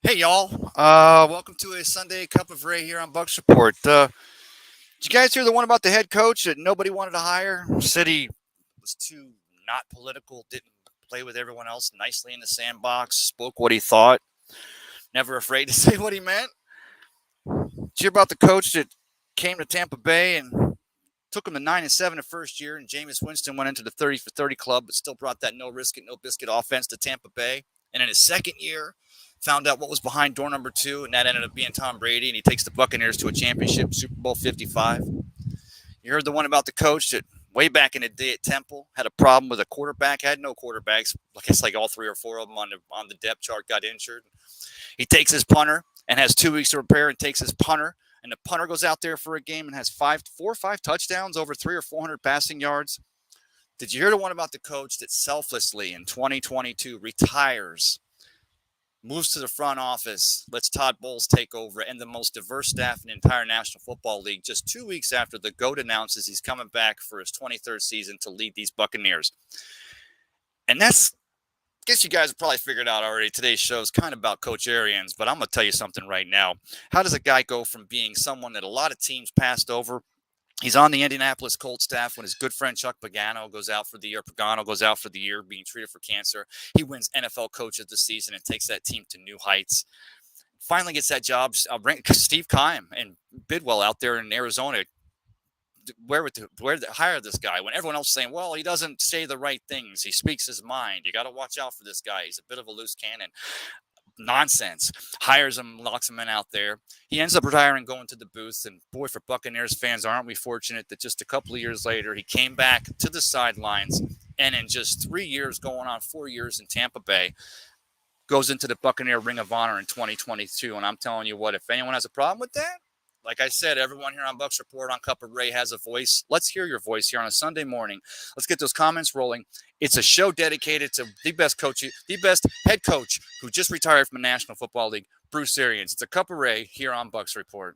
Hey y'all, welcome to a Sunday Cup of Ray here on Bucs Report. Did you guys hear the one about the head coach that nobody wanted to hire? Said he was too not political, didn't play with everyone else nicely in the sandbox, spoke what he thought, never afraid to say what he meant. Did you hear about the coach that came to Tampa Bay and took him to 9-7 the first year, and Jameis Winston went into the 30 for 30 club, but still brought that no risk it, no biscuit offense to Tampa Bay. And in his second year, found out what was behind door number 2, and that ended up being Tom Brady, and he takes the Buccaneers to a championship, Super Bowl 55. You heard the one about the coach that way back in the day at Temple had a problem with a quarterback, had no quarterbacks. I guess like all 3 or 4 of them on the depth chart got injured. He takes his punter and has 2 weeks to prepare and takes his punter. And the punter goes out there for a game and has 4 or 5 touchdowns, over 300 or 400 passing yards. Did you hear the one about the coach that selflessly in 2022 retires, moves to the front office, lets Todd Bowles take over, and the most diverse staff in the entire National Football League just 2 weeks after the GOAT announces he's coming back for his 23rd season to lead these Buccaneers? And that's, I guess you guys have probably figured out already, today's show is kind of about Coach Arians, but I'm going to tell you something right now. How does a guy go from being someone that a lot of teams passed over? He's on the Indianapolis Colts staff when his good friend Chuck Pagano goes out for the year, being treated for cancer. He wins NFL Coach of the Season and takes that team to new heights. Finally gets that job. Steve Keim and Bidwell out there in Arizona. Where to hire this guy when everyone else is saying, well, he doesn't say the right things. He speaks his mind. You got to watch out for this guy. He's a bit of a loose cannon. Nonsense. Hires him, locks him in out there. He ends up retiring, going to the booth. And boy, for Buccaneers fans, aren't we fortunate that just a couple of years later, he came back to the sidelines and in just 3 years, going on 4 years in Tampa Bay, goes into the Buccaneer Ring of Honor in 2022. And I'm telling you what, if anyone has a problem with that, like I said, everyone here on Bucs Report on Cup of Ray has a voice. Let's hear your voice here on a Sunday morning. Let's get those comments rolling. It's a show dedicated to the best head coach who just retired from the National Football League, Bruce Arians. It's a Cup of Ray here on Bucs Report.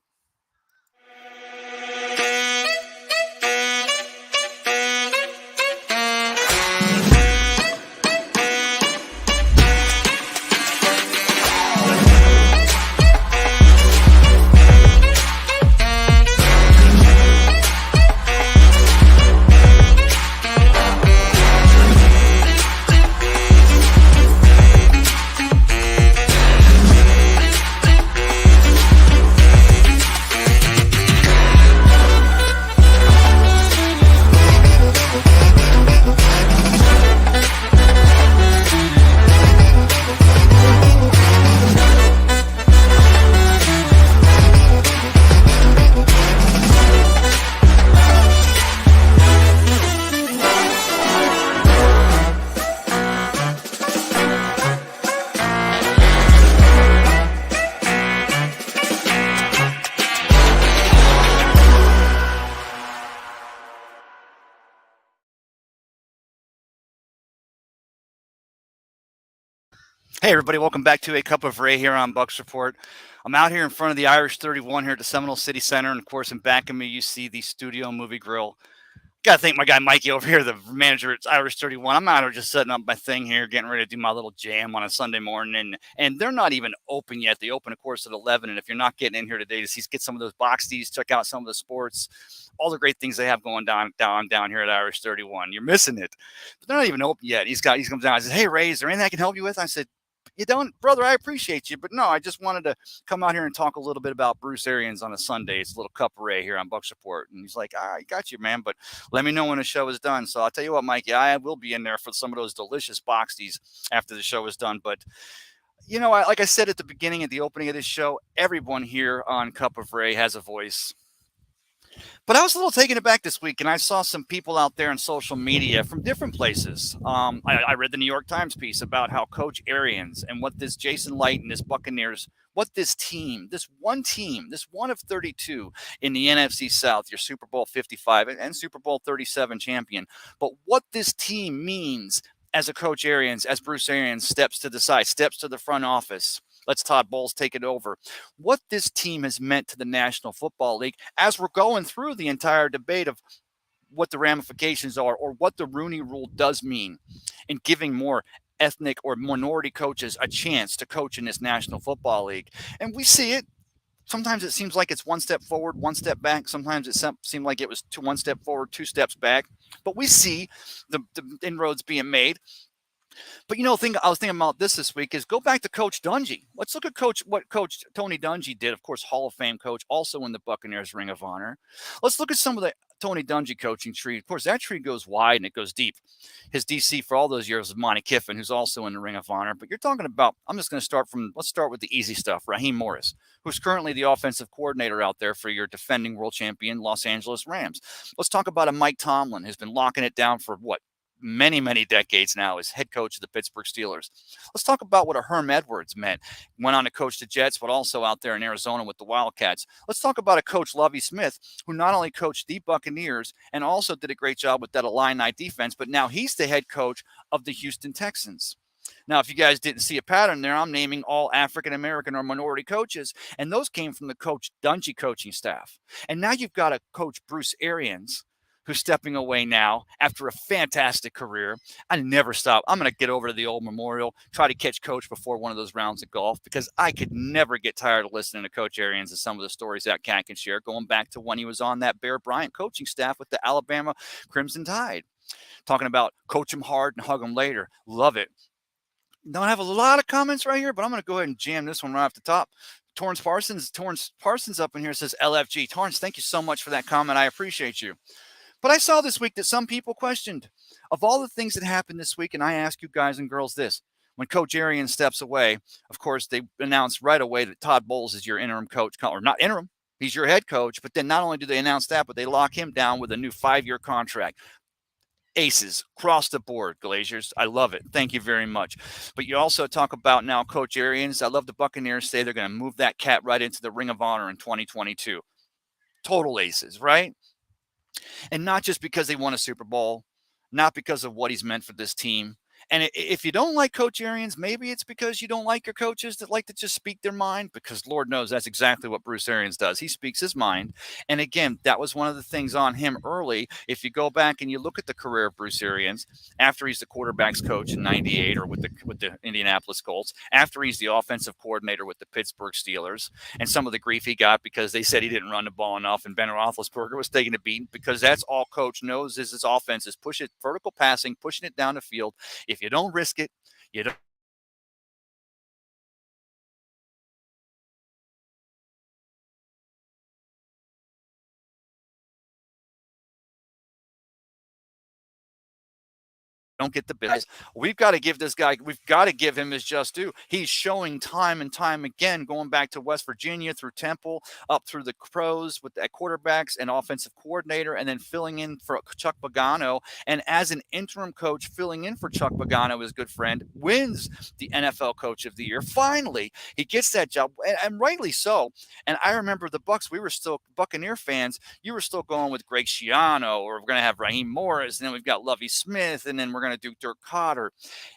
Hey, everybody, welcome back to a Cup of Ray here on Bucs Report. I'm out here in front of the Irish 31 here at the Seminole City Center, and of course, in back of me, you see the Studio Movie Grill. Got to thank my guy Mikey over here, the manager at Irish 31. I'm out here just setting up my thing here, getting ready to do my little jam on a Sunday morning, and they're not even open yet. They open, of course, at 11, and if you're not getting in here today to get some of those box tees, check out some of the sports, all the great things they have going down here at Irish 31. You're missing it. But they're not even open yet. He comes down and says, hey, Ray, is there anything I can help you with? I said, you don't, brother, I appreciate you, but no, I just wanted to come out here and talk a little bit about Bruce Arians on a Sunday. It's a little Cup of Ray here on Bucs Report. And he's like, I got you, man, but let me know when the show is done. So I'll tell you what, Mikey, I will be in there for some of those delicious box teas after the show is done. But, you know, like I said at the beginning, at the opening of this show, everyone here on Cup of Ray has a voice. But I was a little taken aback this week, and I saw some people out there on social media from different places. I read the New York Times piece about how Coach Arians and what this Jason Light and this Buccaneers, what this team, this one of 32 in the NFC South, your Super Bowl 55 and Super Bowl 37 champion, but what this team means as a Coach Arians, as Bruce Arians steps to the side, steps to the front office, lets Todd Bowles take it over. What this team has meant to the National Football League as we're going through the entire debate of what the ramifications are or what the Rooney Rule does mean in giving more ethnic or minority coaches a chance to coach in this National Football League. And we see it. Sometimes it seems like it's one step forward, one step back. Sometimes it seemed like it was one step forward, two steps back. But we see the inroads being made. But thing I was thinking about this week is go back to Coach Dungy. Let's look at what Coach Tony Dungy did. Of course, Hall of Fame coach, also in the Buccaneers Ring of Honor. Let's look at some of the Tony Dungy coaching tree. Of course, that tree goes wide and it goes deep. His DC for all those years was Monty Kiffin, who's also in the Ring of Honor. But you're talking about, let's start with the easy stuff. Raheem Morris, who's currently the offensive coordinator out there for your defending world champion Los Angeles Rams. Let's talk about a Mike Tomlin, who's been locking it down for many, many decades now as head coach of the Pittsburgh Steelers. Let's talk about what a Herm Edwards meant. Went on to coach the Jets, but also out there in Arizona with the Wildcats. Let's talk about a coach, Lovie Smith, who not only coached the Buccaneers and also did a great job with that Illini defense, but now he's the head coach of the Houston Texans. Now, if you guys didn't see a pattern there, I'm naming all African-American or minority coaches, and those came from the Coach Dungy coaching staff. And now you've got a coach, Bruce Arians, who's stepping away now after a fantastic career. I never stop. I'm going to get over to the old Memorial, try to catch Coach before one of those rounds of golf, because I could never get tired of listening to Coach Arians and some of the stories that cat can share, going back to when he was on that Bear Bryant coaching staff with the Alabama Crimson Tide. Talking about coach him hard and hug him later. Love it. Don't have a lot of comments right here, but I'm going to go ahead and jam this one right off the top. Torrance Parsons up in here says LFG. Torrance, thank you so much for that comment. I appreciate you. But I saw this week that some people questioned. Of all the things that happened this week, and I ask you guys and girls this, when Coach Arians steps away, of course, they announced right away that Todd Bowles is your interim coach, or not interim, he's your head coach. But then not only do they announce that, but they lock him down with a new 5-year contract. Aces across the board, Glaziers. I love it. Thank you very much. But you also talk about now Coach Arians. I love the Buccaneers say they're going to move that cat right into the Ring of Honor in 2022. Total aces, right? And not just because they won a Super Bowl, not because of what he's meant for this team. And if you don't like Coach Arians, maybe it's because you don't like your coaches that like to just speak their mind, because Lord knows that's exactly what Bruce Arians does. He speaks his mind. And again, that was one of the things on him early. If you go back and you look at the career of Bruce Arians, after he's the quarterback's coach in 98 or with the Indianapolis Colts, after he's the offensive coordinator with the Pittsburgh Steelers, and some of the grief he got because they said he didn't run the ball enough and Ben Roethlisberger was taking a beating, because that's all Coach knows is his offense is push it, vertical passing, pushing it down the field. If you don't risk it, you don't get the business. We've got to give him his just due. He's showing time and time again, going back to West Virginia, through Temple, up through the pros with the quarterbacks and offensive coordinator, and then filling in for Chuck Pagano. And as an interim coach, filling in for Chuck Pagano, his good friend, wins the NFL Coach of the Year. Finally, he gets that job, and rightly so. And I remember the Bucs, we were still Buccaneer fans. You were still going with Greg Schiano, or we're going to have Raheem Morris, and then we've got Lovie Smith, and then we're going to do Dirk Cotter.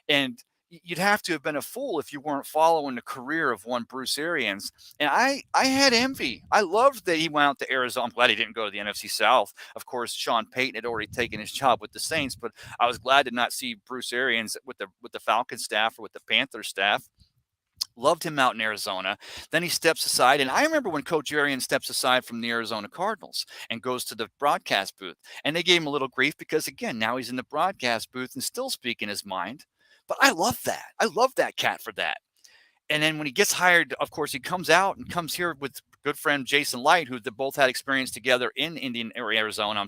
And you'd have to have been a fool if you weren't following the career of one Bruce Arians. And I had envy. I loved that he went out to Arizona. I'm glad he didn't go to the NFC South. Of course, Sean Payton had already taken his job with the Saints, but I was glad to not see Bruce Arians with the Falcons staff or with the Panthers staff. Loved him out in Arizona. Then he steps aside. And I remember when Coach Arians steps aside from the Arizona Cardinals and goes to the broadcast booth. And they gave him a little grief because, again, now he's in the broadcast booth and still speaking his mind. But I love that. I love that cat for that. And then when he gets hired, of course, he comes out and comes here with good friend Jason Light, who they both had experience together in Arizona.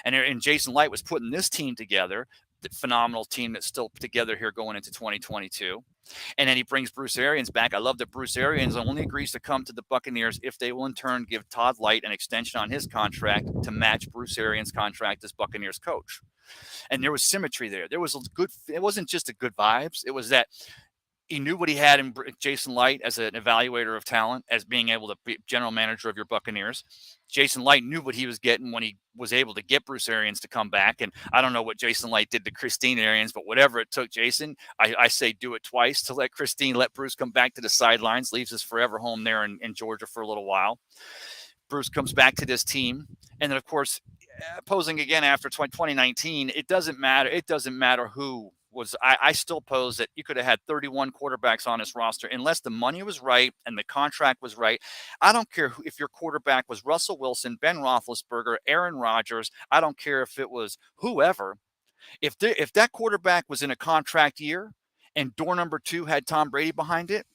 And Jason Light was putting this team together, the phenomenal team that's still together here going into 2022. And then he brings Bruce Arians back. I love that Bruce Arians only agrees to come to the Buccaneers if they will in turn give Todd Light an extension on his contract to match Bruce Arians' contract as Buccaneers coach. And there was symmetry there. There was it wasn't just a good vibes. It was that he knew what he had in Jason Light as an evaluator of talent, as being able to be general manager of your Buccaneers. Jason Light knew what he was getting when he was able to get Bruce Arians to come back. And I don't know what Jason Light did to Christine Arians, but whatever it took Jason, I say do it twice to let Bruce come back to the sidelines, leaves his forever home there in Georgia for a little while. Bruce comes back to this team. And then, of course, posing again after 2019, it doesn't matter. It doesn't matter who I still pose that you could have had 31 quarterbacks on this roster unless the money was right and the contract was right. I don't care if your quarterback was Russell Wilson, Ben Roethlisberger, Aaron Rodgers. I don't care if it was whoever. If that quarterback was in a contract year and door number 2 had Tom Brady behind it,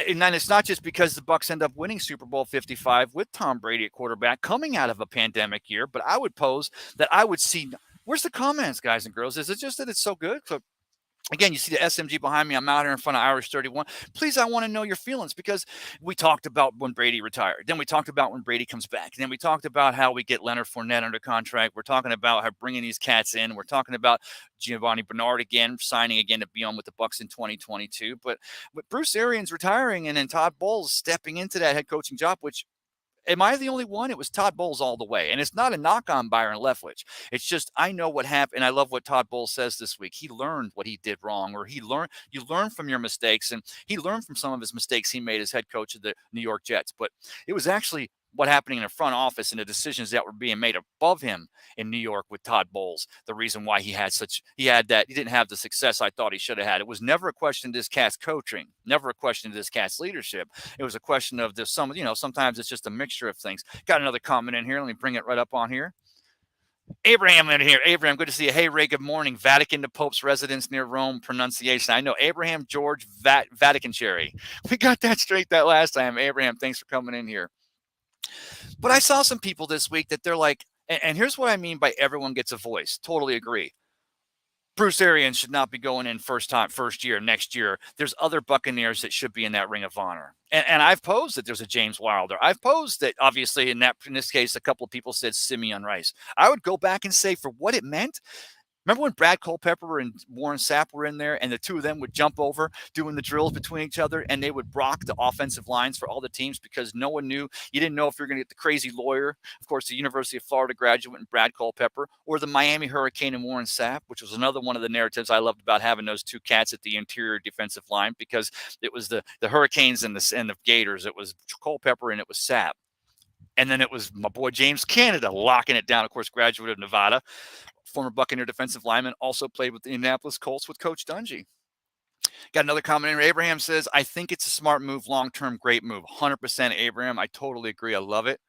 and then it's not just because the Bucs end up winning Super Bowl 55 with Tom Brady at quarterback coming out of a pandemic year, but I would pose that I would see. Where's the comments, guys and girls? Is it just that it's so good? So again, you see the SMG behind me. I'm out here in front of Irish 31. Please, I want to know your feelings because we talked about when Brady retired. Then we talked about when Brady comes back. And then we talked about how we get Leonard Fournette under contract. We're talking about how bringing these cats in. We're talking about Giovanni Bernard again, signing again to be on with the Bucs in 2022. But with Bruce Arians retiring and then Todd Bowles stepping into that head coaching job, which am I the only one? It was Todd Bowles all the way. And it's not a knock on Byron Leftwich. It's just I know what happened. I love what Todd Bowles says this week. He learned what he did wrong, or you learn from your mistakes. And he learned from some of his mistakes he made as head coach of the New York Jets. But it was actually what happening in the front office and the decisions that were being made above him in New York with Todd Bowles. The reason why he didn't have the success I thought he should have had. It was never a question of this cat's coaching, never a question of this cat's leadership. It was a question of sometimes it's just a mixture of things. Got another comment in here. Let me bring it right up on here. Abraham in here. Abraham, good to see you. Hey, Ray, good morning. Vatican to Pope's residence near Rome pronunciation. I know Abraham George Vatican Cherry. We got that straight that last time. Abraham, thanks for coming in here. But I saw some people this week that they're like, and here's what I mean by everyone gets a voice. Totally agree. Bruce Arians should not be going in first year, next year. There's other Buccaneers that should be in that Ring of Honor. And I've posed that there's a James Wilder. I've posed that obviously in this case, a couple of people said Simeon Rice. I would go back and say for what it meant. Remember when Brad Culpepper and Warren Sapp were in there and the two of them would jump over doing the drills between each other and they would block the offensive lines for all the teams because no one knew. You didn't know if you're going to get the crazy lawyer, of course, the University of Florida graduate and Brad Culpepper, or the Miami Hurricane and Warren Sapp, which was another one of the narratives I loved about having those two cats at the interior defensive line because it was the Hurricanes and the Gators. It was Culpepper and it was Sapp. And then it was my boy James Canada locking it down, of course, graduate of Nevada. Former Buccaneer defensive lineman, also played with the Indianapolis Colts with Coach Dungy. Got another comment in. Abraham says, I think it's a smart move, long-term, great move. 100% Abraham. I totally agree. I love it.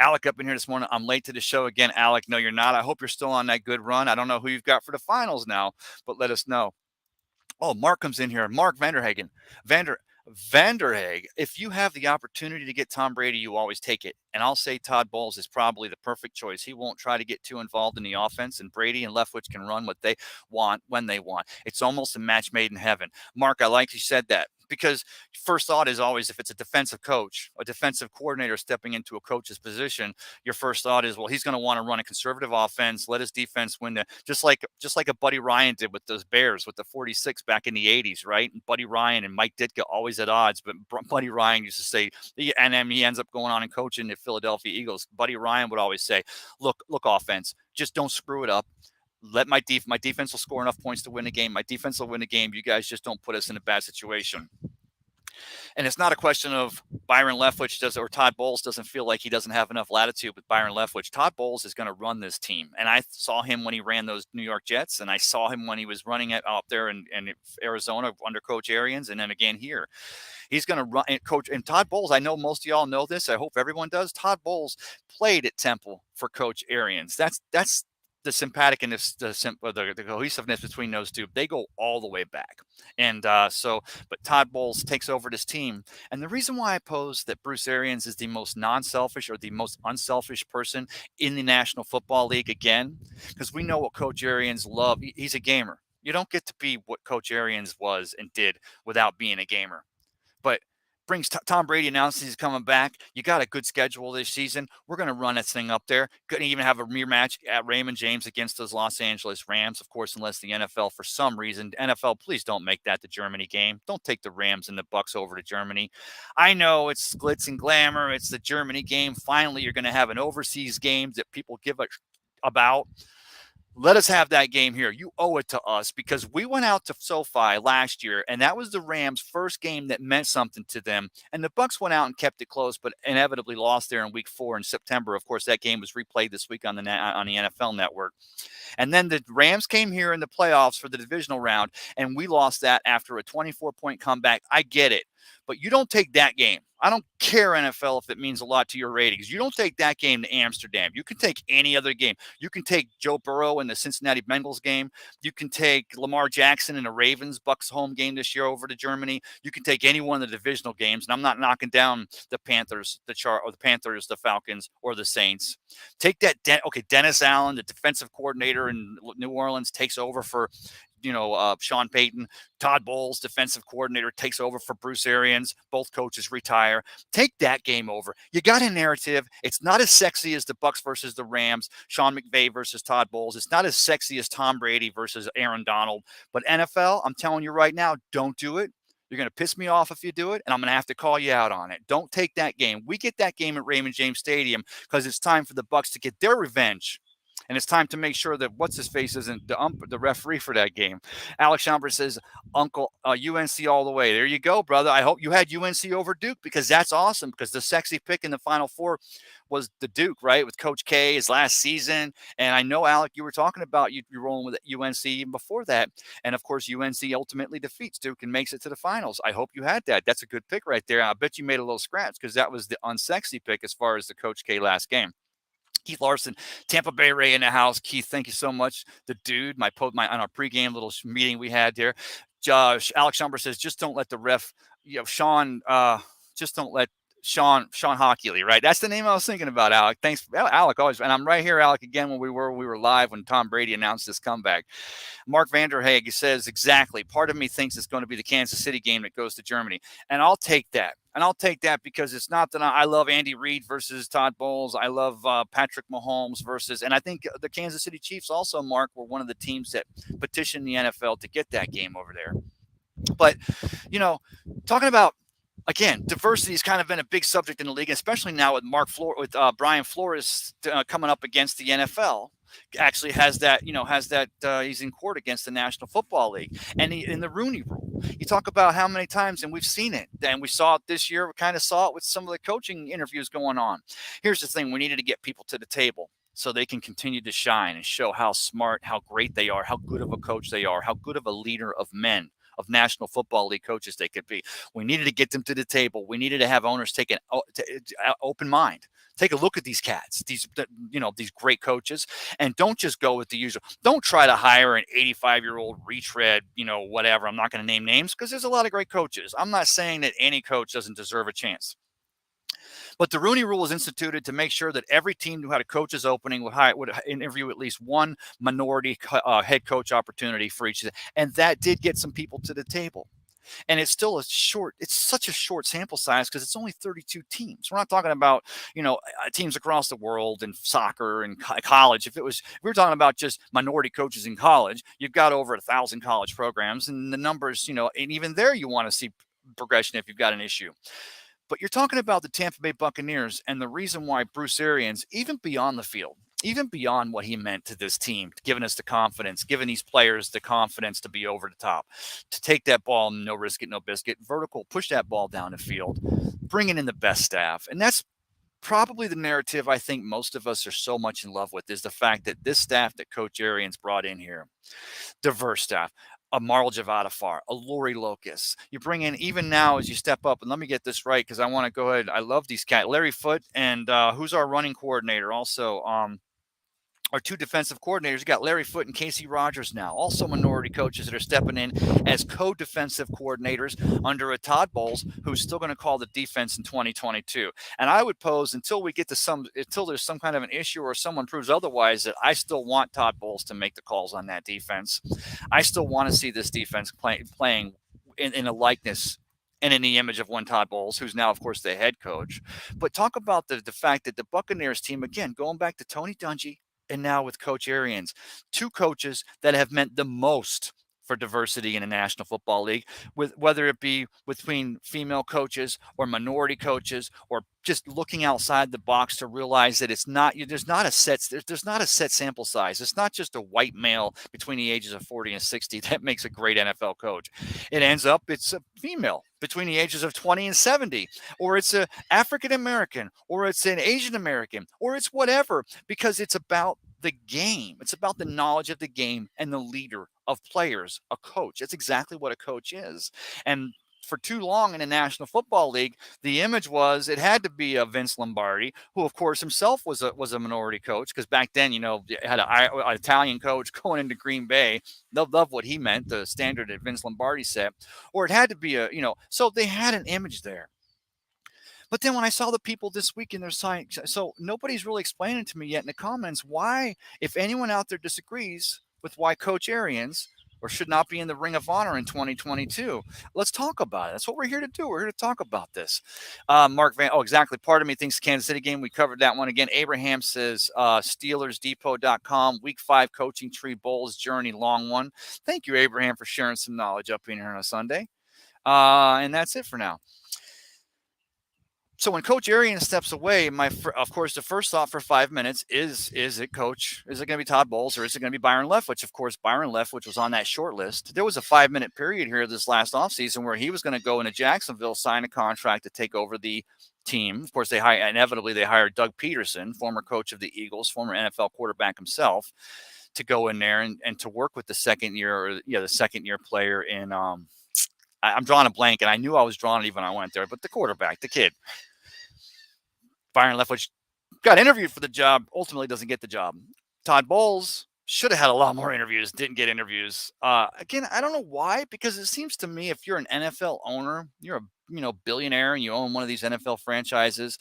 Alec up in here this morning. I'm late to the show again. Alec, no, you're not. I hope you're still on that good run. I don't know who you've got for the finals now, but let us know. Oh, Mark comes in here. Mark Vanderhagen. Vanderhaeg, if you have the opportunity to get Tom Brady, you always take it. And I'll say Todd Bowles is probably the perfect choice. He won't try to get too involved in the offense, and Brady and Leftwich can run what they want when they want. It's almost a match made in heaven. Mark, I like you said that because first thought is always if it's a defensive coach, a defensive coordinator stepping into a coach's position, your first thought is, well, he's going to want to run a conservative offense, let his defense win just like a Buddy Ryan did with those Bears with the 46 back in the 80s, right? And Buddy Ryan and Mike Ditka always at odds, but Buddy Ryan used to say, and then he ends up going on and coaching the Philadelphia Eagles. Buddy Ryan would always say, look, offense, just don't screw it up. Let my defense will score enough points to win the game. My defense will win the game. You guys just don't put us in a bad situation. And it's not a question of Byron Leftwich or Todd Bowles doesn't feel like he doesn't have enough latitude with Byron Leftwich. Todd Bowles is going to run this team. And I saw him when he ran those New York Jets, and I saw him when he was running it out there in Arizona under Coach Arians, and then again here. He's going to run and coach. And Todd Bowles, I know most of y'all know this. I hope everyone does. Todd Bowles played at Temple for Coach Arians. That's the sympathetic and the cohesiveness between those two. They go all the way back. And but Todd Bowles takes over this team. And the reason why I pose that Bruce Arians is the most non-selfish or the most unselfish person in the National Football League, again, because we know what Coach Arians loved. He's a gamer. You don't get to be what Coach Arians was and did without being a gamer. But brings Tom Brady announces he's coming back. You got a good schedule this season. We're going to run this thing up there. Going to even have a rear match at Raymond James against those Los Angeles Rams, of course, unless the NFL, for some reason, NFL, please don't make that the Germany game. Don't take the Rams and the Bucs over to Germany. I know it's glitz and glamour. It's the Germany game. Finally, you're going to have an overseas game that people give about. Let us have that game here. You owe it to us because we went out to SoFi last year, and that was the Rams' first game that meant something to them. And the Bucs went out and kept it close, but inevitably lost there in Week 4 in September. Of course, that game was replayed this week on the NFL Network. And then the Rams came here in the playoffs for the divisional round, and we lost that after a 24-point comeback. I get it. But you don't take that game. I don't care, NFL, if it means a lot to your ratings. You don't take that game to Amsterdam. You can take any other game. You can take Joe Burrow in the Cincinnati Bengals game. You can take Lamar Jackson in the Ravens Bucs home game this year over to Germany. You can take any one of the divisional games. And I'm not knocking down the Panthers, the Falcons, or the Saints. Take that. Dennis Allen, the defensive coordinator in New Orleans, takes over for Sean Payton. Todd Bowles, defensive coordinator, takes over for Bruce Arians. Both coaches retire. Take that game over. You got a narrative. It's not as sexy as the Bucs versus the Rams, Sean McVay versus Todd Bowles. It's not as sexy as Tom Brady versus Aaron Donald. But NFL, I'm telling you right now, don't do it. You're going to piss me off if you do it, and I'm going to have to call you out on it. Don't take that game. We get that game at Raymond James Stadium because it's time for the Bucs to get their revenge. And it's time to make sure that what's-his-face isn't the referee for that game. Alex Schomburg says, Uncle, UNC all the way. There you go, brother. I hope you had UNC over Duke because that's awesome because the sexy pick in the Final Four was the Duke, right, with Coach K, his last season. And I know, Alec, you were talking about you rolling with UNC even before that. And, of course, UNC ultimately defeats Duke and makes it to the finals. I hope you had that. That's a good pick right there. I bet you made a little scratch because that was the unsexy pick as far as the Coach K last game. Keith Larson, Tampa Bay Ray in the house. Keith, thank you so much. The dude, my on our pregame little meeting we had there. Alex Schomburg says, just don't let the ref, Sean, just don't let Sean Hockley, right? That's the name I was thinking about, Alec. Thanks, Alec, always. And I'm right here, Alec, again, when we were live when Tom Brady announced this comeback. Mark Vanderhaeg says, exactly. Part of me thinks it's going to be the Kansas City game that goes to Germany. And I'll take that. And I'll take that because it's not that I love Andy Reid versus Todd Bowles. I love Patrick Mahomes versus, and I think the Kansas City Chiefs also, Mark, were one of the teams that petitioned the NFL to get that game over there. But, talking about, again, diversity has kind of been a big subject in the league, especially now with Brian Flores coming up against the NFL. Actually has that he's in court against the National Football League and in the Rooney Rule. You talk about how many times, and we've seen it, and we saw it this year. We kind of saw it with some of the coaching interviews going on. Here's the thing: we needed to get people to the table so they can continue to shine and show how smart, how great they are, how good of a coach they are, how good of a leader of men, of National Football League coaches they could be. We needed to get them to the table. We needed to have owners take an open mind. Take a look at these cats, these great coaches, and don't just go with the usual. Don't try to hire an 85-year-old retread, whatever. I'm not going to name names because there's a lot of great coaches. I'm not saying that any coach doesn't deserve a chance. But the Rooney Rule was instituted to make sure that every team who had a coach's opening would interview at least one minority head coach opportunity for each. And that did get some people to the table. And it's still it's such a short sample size because it's only 32 teams. We're not talking about, teams across the world in soccer and college. If we were talking about just minority coaches in college, you've got over 1,000 college programs and the numbers, and even there you want to see progression if you've got an issue. But you're talking about the Tampa Bay Buccaneers and the reason why Bruce Arians, even beyond the field, even beyond what he meant to this team, giving us the confidence, giving these players the confidence to be over the top, to take that ball, no risk it, no biscuit, vertical, push that ball down the field, bringing in the best staff. And that's probably the narrative I think most of us are so much in love with, is the fact that this staff that Coach Arians brought in here, diverse staff, a Marl Javadafar, a Lori Locust. You bring in, even now as you step up, and let me get this right because I want to go ahead. I love these cats. Larry Foote and who's our running coordinator also, our two defensive coordinators. You got Larry Foote and Casey Rogers now, also minority coaches that are stepping in as co-defensive coordinators under a Todd Bowles, who's still going to call the defense in 2022. And I would pose until there's some kind of an issue or someone proves otherwise, that I still want Todd Bowles to make the calls on that defense. I still want to see this defense playing in a likeness and in the image of one Todd Bowles, who's now, of course, the head coach. But talk about the fact that the Buccaneers team, again, going back to Tony Dungy, and now with Coach Arians, two coaches that have meant the most for diversity in the National Football League, with whether it be between female coaches or minority coaches, or just looking outside the box to realize that it's not there's not a set sample size. It's not just a white male between the ages of 40 and 60 that makes a great NFL coach. It ends up it's a female between the ages of 20 and 70, or it's a African American, or it's an Asian American, or it's whatever, because it's about the game. It's about the knowledge of the game and the leader of players, a coach. That's exactly what a coach is. And for too long in the National Football League, the image was it had to be a Vince Lombardi, who of course himself was a minority coach, because back then, you had an Italian coach going into Green Bay. They'll love what he meant, the standard that Vince Lombardi set, or it had to be so they had an image there. But then when I saw the people this week in their site, so nobody's really explaining to me yet in the comments why, if anyone out there disagrees with why Coach Arians or should not be in the Ring of Honor in 2022. Let's talk about it. That's what we're here to do. We're here to talk about this. Mark Van, exactly. Part of me thinks Kansas City game. We covered that one again. Abraham says SteelersDepot.com, Week 5 coaching tree bowls journey, long one. Thank you, Abraham, for sharing some knowledge up in here on a Sunday. And that's it for now. So when Coach Arians steps away, of course, the first thought for 5 minutes is it Coach? Is it going to be Todd Bowles, or is it going to be Byron Leftwich? Of course, Byron Leftwich was on that short list. There was a 5-minute period here this last offseason where he was going to go into Jacksonville, sign a contract to take over the team. Of course, inevitably they hired Doug Peterson, former coach of the Eagles, former NFL quarterback himself, to go in there and to work with the second year player in I'm drawing a blank, and I knew I was drawing it even when I went there, but the quarterback, the kid. Byron Leftwich got interviewed for the job, ultimately doesn't get the job. Todd Bowles should have had a lot more interviews, didn't get interviews. Again, I don't know why, because it seems to me if you're an NFL owner, you're a billionaire and you own one of these NFL franchises,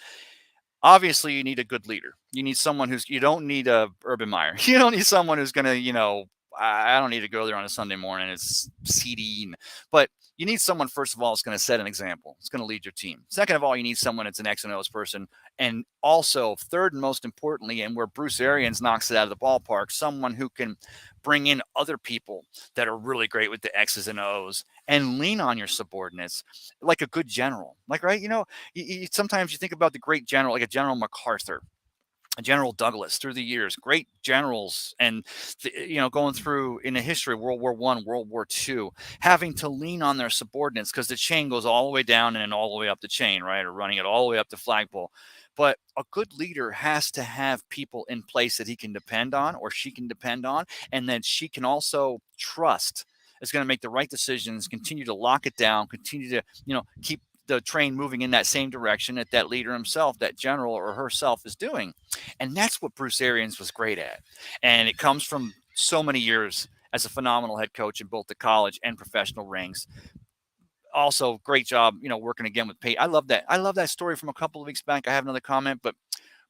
obviously you need a good leader. You need someone you don't need a Urban Meyer. You don't need someone who's going to, I don't need to go there on a Sunday morning. It's seedy. But you need someone, first of all, that's going to set an example. It's going to lead your team. Second of all, you need someone that's an X and O's person. And also, third and most importantly, and where Bruce Arians knocks it out of the ballpark, someone who can bring in other people that are really great with the X's and O's and lean on your subordinates like a good general. Like, right? Sometimes you think about the great general, like a General MacArthur, General Douglas, through the years, great generals, and going through in the history of World War I, World War II, having to lean on their subordinates because the chain goes all the way down and then all the way up the chain, right? Or running it all the way up the flagpole. But a good leader has to have people in place that he can depend on, or she can depend on, and that she can also trust is going to make the right decisions, continue to lock it down, continue to keep the train moving in that same direction that leader himself, that general or herself, is doing. And that's what Bruce Arians was great at. And it comes from so many years as a phenomenal head coach in both the college and professional ranks. Also, great job, working again with Peyton. I love that story from a couple of weeks back. I have another comment, but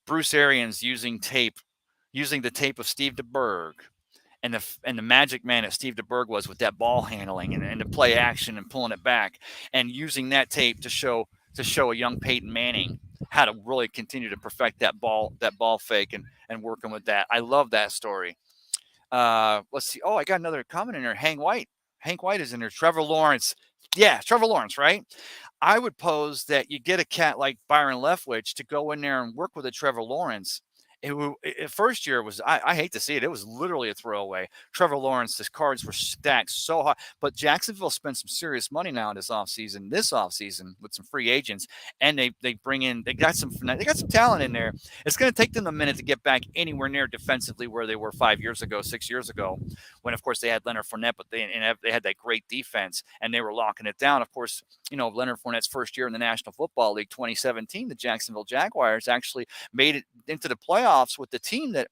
Bruce Arians using the tape of Steve DeBerg, and the magic man that Steve DeBerg was with that ball handling and the play action and pulling it back, and using that tape to show a young Peyton Manning how to really continue to perfect that ball fake and working with that. I love that story. Let's see. Oh, I got another comment in there. Hank White is in there. Trevor Lawrence. Yeah, Trevor Lawrence, right? I would pose that you get a cat like Byron Leftwich to go in there and work with a Trevor Lawrence. First year was, I hate to see it, it was literally a throwaway. Trevor Lawrence, his cards were stacked so high. But Jacksonville spent some serious money now this offseason with some free agents, and they got some talent in there. It's going to take them a minute to get back anywhere near defensively where they were 6 years ago, when of course they had Leonard Fournette, but they had that great defense and they were locking it down. Of course, Leonard Fournette's first year in the National Football League, 2017, the Jacksonville Jaguars actually made it into the playoffs with the team that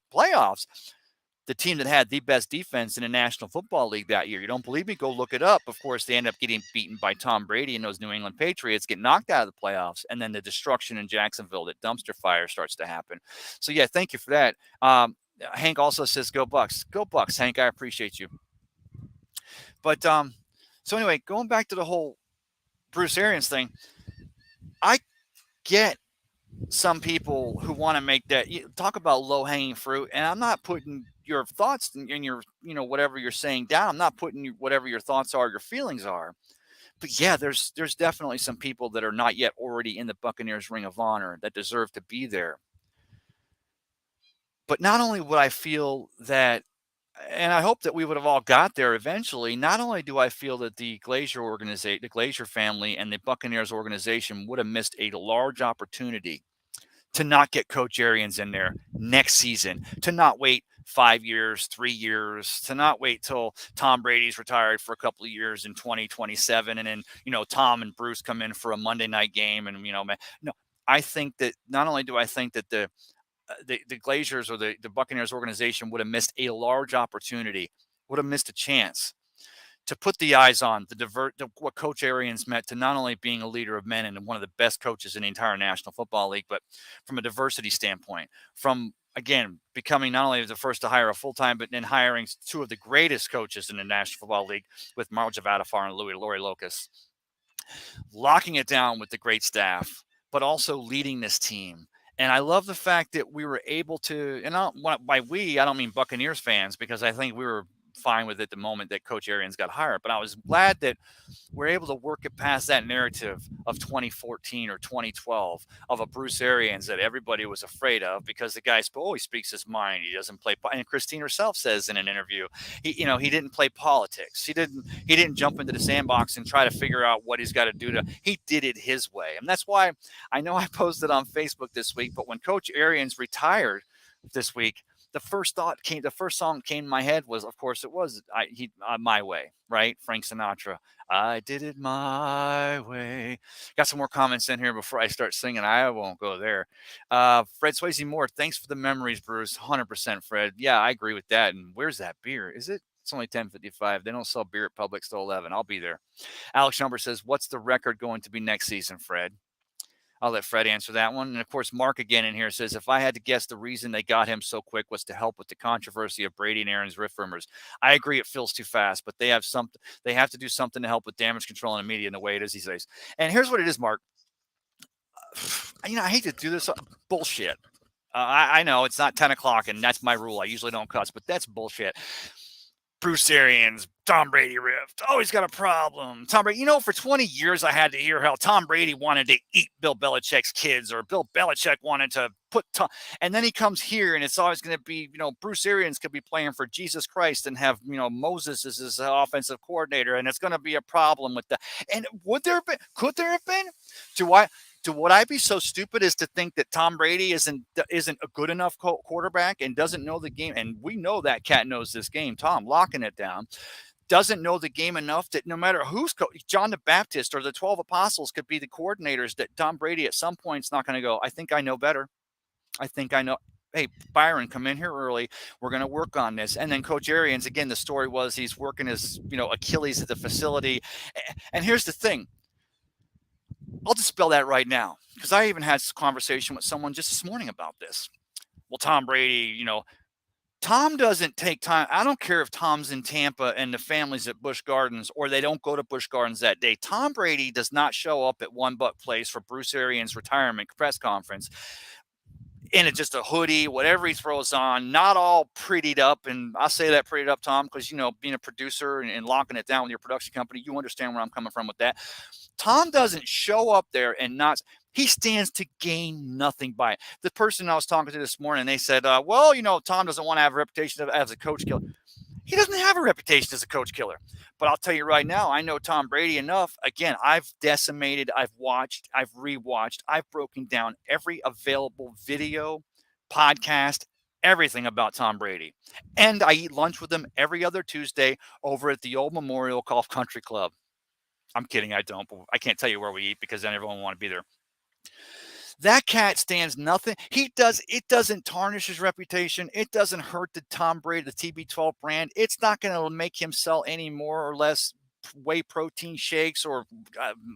had the best defense in the National Football League that year. You don't believe me? Go look it up. Of course, they end up getting beaten by Tom Brady and those New England Patriots, get knocked out of the playoffs, and then the destruction in Jacksonville, that dumpster fire starts to happen. So, yeah, thank you for that. Hank also says, go Bucs. Go Bucs, Hank. I appreciate you. But so anyway, going back to the whole Bruce Arians thing, I get some people who want to make that, talk about low hanging fruit. And I'm not putting your thoughts and your, whatever you're saying down. I'm not putting whatever your thoughts are, your feelings are. But yeah, there's definitely some people that are not yet already in the Buccaneers Ring of Honor that deserve to be there. But not only would I feel that, and I hope that we would have all got there eventually. Not only do I feel that the Glazier family and the Buccaneers organization would have missed a large opportunity to not get Coach Arians in there next season, to not wait 5 years, 3 years, to not wait till Tom Brady's retired for a couple of years in 2027, and then, Tom and Bruce come in for a Monday night game, and, no, I think that not only do I think that the Glaziers or the Buccaneers organization would have missed a large opportunity, would have missed a chance to put the eyes on what Coach Arians meant to not only being a leader of men and one of the best coaches in the entire National Football League, but from a diversity standpoint, from again becoming not only the first to hire a full-time, but then hiring two of the greatest coaches in the National Football League with Marge Vadafar and Lori Locust, locking it down with the great staff, but also leading this team. And I love the fact that we were able to, and by we, I don't mean Buccaneers fans, because I think we were fine with it the moment that Coach Arians got hired. But I was glad that we're able to work it past that narrative of 2014 or 2012 of a Bruce Arians that everybody was afraid of because the guy always speaks his mind. He doesn't play. And Christine herself says in an interview, he didn't play politics. He didn't jump into the sandbox and try to figure out what he's got to do. He did it his way, and that's why I know I posted on Facebook this week. But when Coach Arians retired this week, the first song that came to my head was, of course, it was My Way, right? Frank Sinatra. I did it my way. Got some more comments in here before I start singing. I won't go there. Fred Swayze Moore, thanks for the memories, Bruce. 100%, Fred. Yeah, I agree with that. And where's that beer? Is it? It's only 10:55. They don't sell beer at Publix till 11. I'll be there. Alex Number says, what's the record going to be next season, Fred? I'll let Fred answer that one. And of course, Mark again in here says, if I had to guess, the reason they got him so quick was to help with the controversy of Brady and Aaron's riff rumors. I agree, it feels too fast, but they have to do something to help with damage control in the media in the way it is these days. And here's what it is, Mark. I hate to do this bullshit. I know it's not 10 o'clock, and that's my rule. I usually don't cuss, but that's bullshit. Bruce Arians, Tom Brady rift. Oh, he's got a problem. Tom Brady. For 20 years I had to hear how Tom Brady wanted to eat Bill Belichick's kids, or Bill Belichick wanted to put Tom. And then he comes here, and it's always going to be, Bruce Arians could be playing for Jesus Christ and have, Moses as his offensive coordinator, and it's going to be a problem with that. And could there have been? Would I be so stupid as to think that Tom Brady isn't a good enough quarterback and doesn't know the game? And we know that cat knows this game. Tom, locking it down, doesn't know the game enough that no matter who's John the Baptist or the 12 apostles could be the coordinators, that Tom Brady at some point is not going to go, I think I know better. I think I know. Hey, Byron, come in here early. We're going to work on this. And then Coach Arians, again, the story was he's working his, Achilles at the facility. And here's the thing. I'll dispel that right now, because I even had this conversation with someone just this morning about this. Well, Tom Brady, Tom doesn't take time. I don't care if Tom's in Tampa and the family's at Busch Gardens, or they don't go to Busch Gardens that day. Tom Brady does not show up at One Buck Place for Bruce Arians' retirement press conference in just a hoodie, whatever he throws on, not all prettied up. And I say that prettied up, Tom, because, being a producer and locking it down with your production company, you understand where I'm coming from with that. Tom doesn't show up there and he stands to gain nothing by it. The person I was talking to this morning, they said, well, Tom doesn't want to have a reputation as a coach killer. He doesn't have a reputation as a coach killer. But I'll tell you right now, I know Tom Brady enough. Again, I've decimated, I've watched, I've rewatched, I've broken down every available video, podcast, everything about Tom Brady. And I eat lunch with him every other Tuesday over at the old Memorial Golf Country Club. I'm kidding, I don't. But I can't tell you where we eat because then everyone will want to be there. That cat stands nothing. It doesn't tarnish his reputation. It doesn't hurt the Tom Brady, the TB12 brand. It's not going to make him sell any more or less whey protein shakes or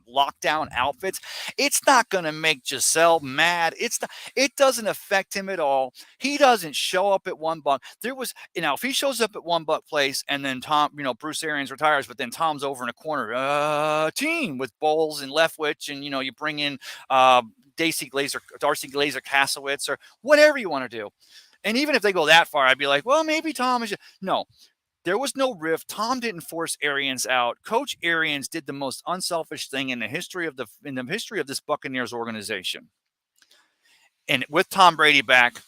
lockdown outfits. It's not going to make Giselle mad. It doesn't affect him at all. He doesn't show up at One Buck. If he shows up at One Buck Place and then Bruce Arians retires, but then Tom's over in a corner team with Bowles and Leftwich, and you bring in Darcy Glazer Kasowitz, or whatever you want to do. And even if they go that far, I'd be like, well, maybe Tom is. No, there was no rift. Tom didn't force Arians out. Coach Arians did the most unselfish thing in the history of this Buccaneers organization. And with Tom Brady back,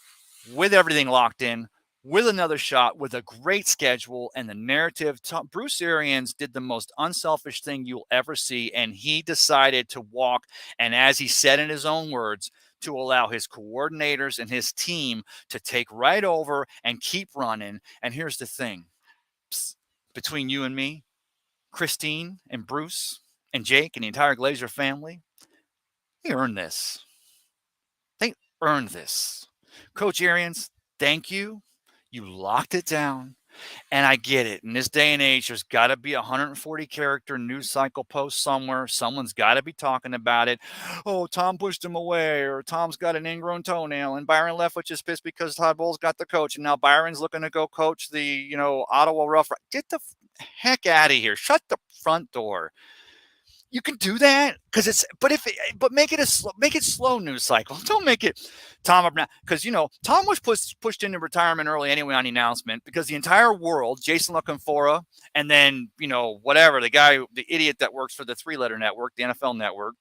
with everything locked in, with another shot, with a great schedule and the narrative, Bruce Arians did the most unselfish thing you'll ever see, and he decided to walk, and as he said in his own words, to allow his coordinators and his team to take right over and keep running. And here's the thing. Psst, between you and me, Christine and Bruce and Jake and the entire Glazer family, they earned this. They earned this. Coach Arians, thank you. You locked it down. And I get it. In this day and age, there's got to be a 140-character news cycle post somewhere. Someone's got to be talking about it. Oh, Tom pushed him away, or Tom's got an ingrown toenail, and Byron Leftwich is pissed because Todd Bowles got the coach, and now Byron's looking to go coach the, Ottawa Rough. Get the heck out of here. Shut the front door. You can do that but make it slow news cycle. Don't make it Tom, because Tom was pushed into retirement early anyway on the announcement, because the entire world, Jason LaConfora, and then whatever the idiot that works for the 3-letter network, the NFL network,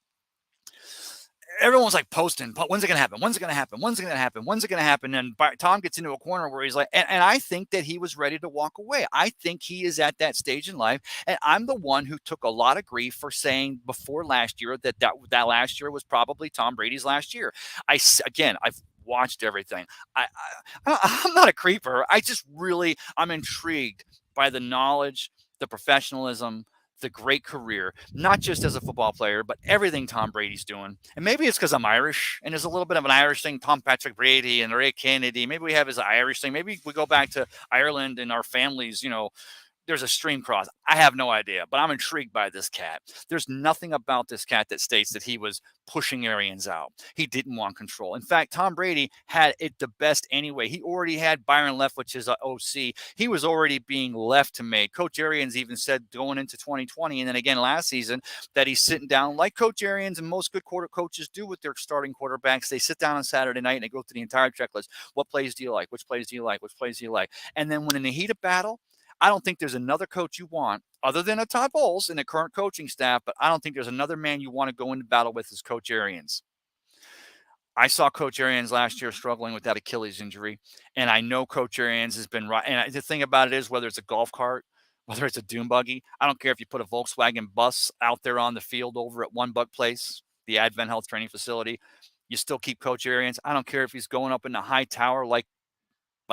everyone's like posting, when's it going to happen? When's it going to happen? When's it going to happen? When's it going to happen? And Tom gets into a corner where he's like, and I think that he was ready to walk away. I think he is at that stage in life. And I'm the one who took a lot of grief for saying before last year that last year was probably Tom Brady's last year. I've watched everything. I'm not a creeper. I'm intrigued by the knowledge, the professionalism, the great career, not just as a football player, but everything Tom Brady's doing. And maybe it's because I'm Irish and there's a little bit of an Irish thing, Tom Patrick Brady and Ray Kennedy. Maybe we have his Irish thing. Maybe we go back to Ireland and our families, there's a stream cross. I have no idea, but I'm intrigued by this cat. There's nothing about this cat that states that he was pushing Arians out. He didn't want control. In fact, Tom Brady had it the best anyway. He already had Byron Leftwich as OC. He was already being left to make. Coach Arians even said going into 2020 and then again last season that he's sitting down like Coach Arians and most good quarter coaches do with their starting quarterbacks. They sit down on Saturday night and they go through the entire checklist. What plays do you like? Which plays do you like? Which plays do you like? And then when in the heat of battle, I don't think there's another coach you want other than a Todd Bowles and the current coaching staff, but I don't think there's another man you want to go into battle with as Coach Arians. I saw Coach Arians last year struggling with that Achilles injury, and I know Coach Arians has been right. And the thing about it is, whether it's a golf cart, whether it's a dune buggy, I don't care if you put a Volkswagen bus out there on the field over at One Buck Place, the Advent Health Training Facility, you still keep Coach Arians. I don't care if he's going up in the high tower like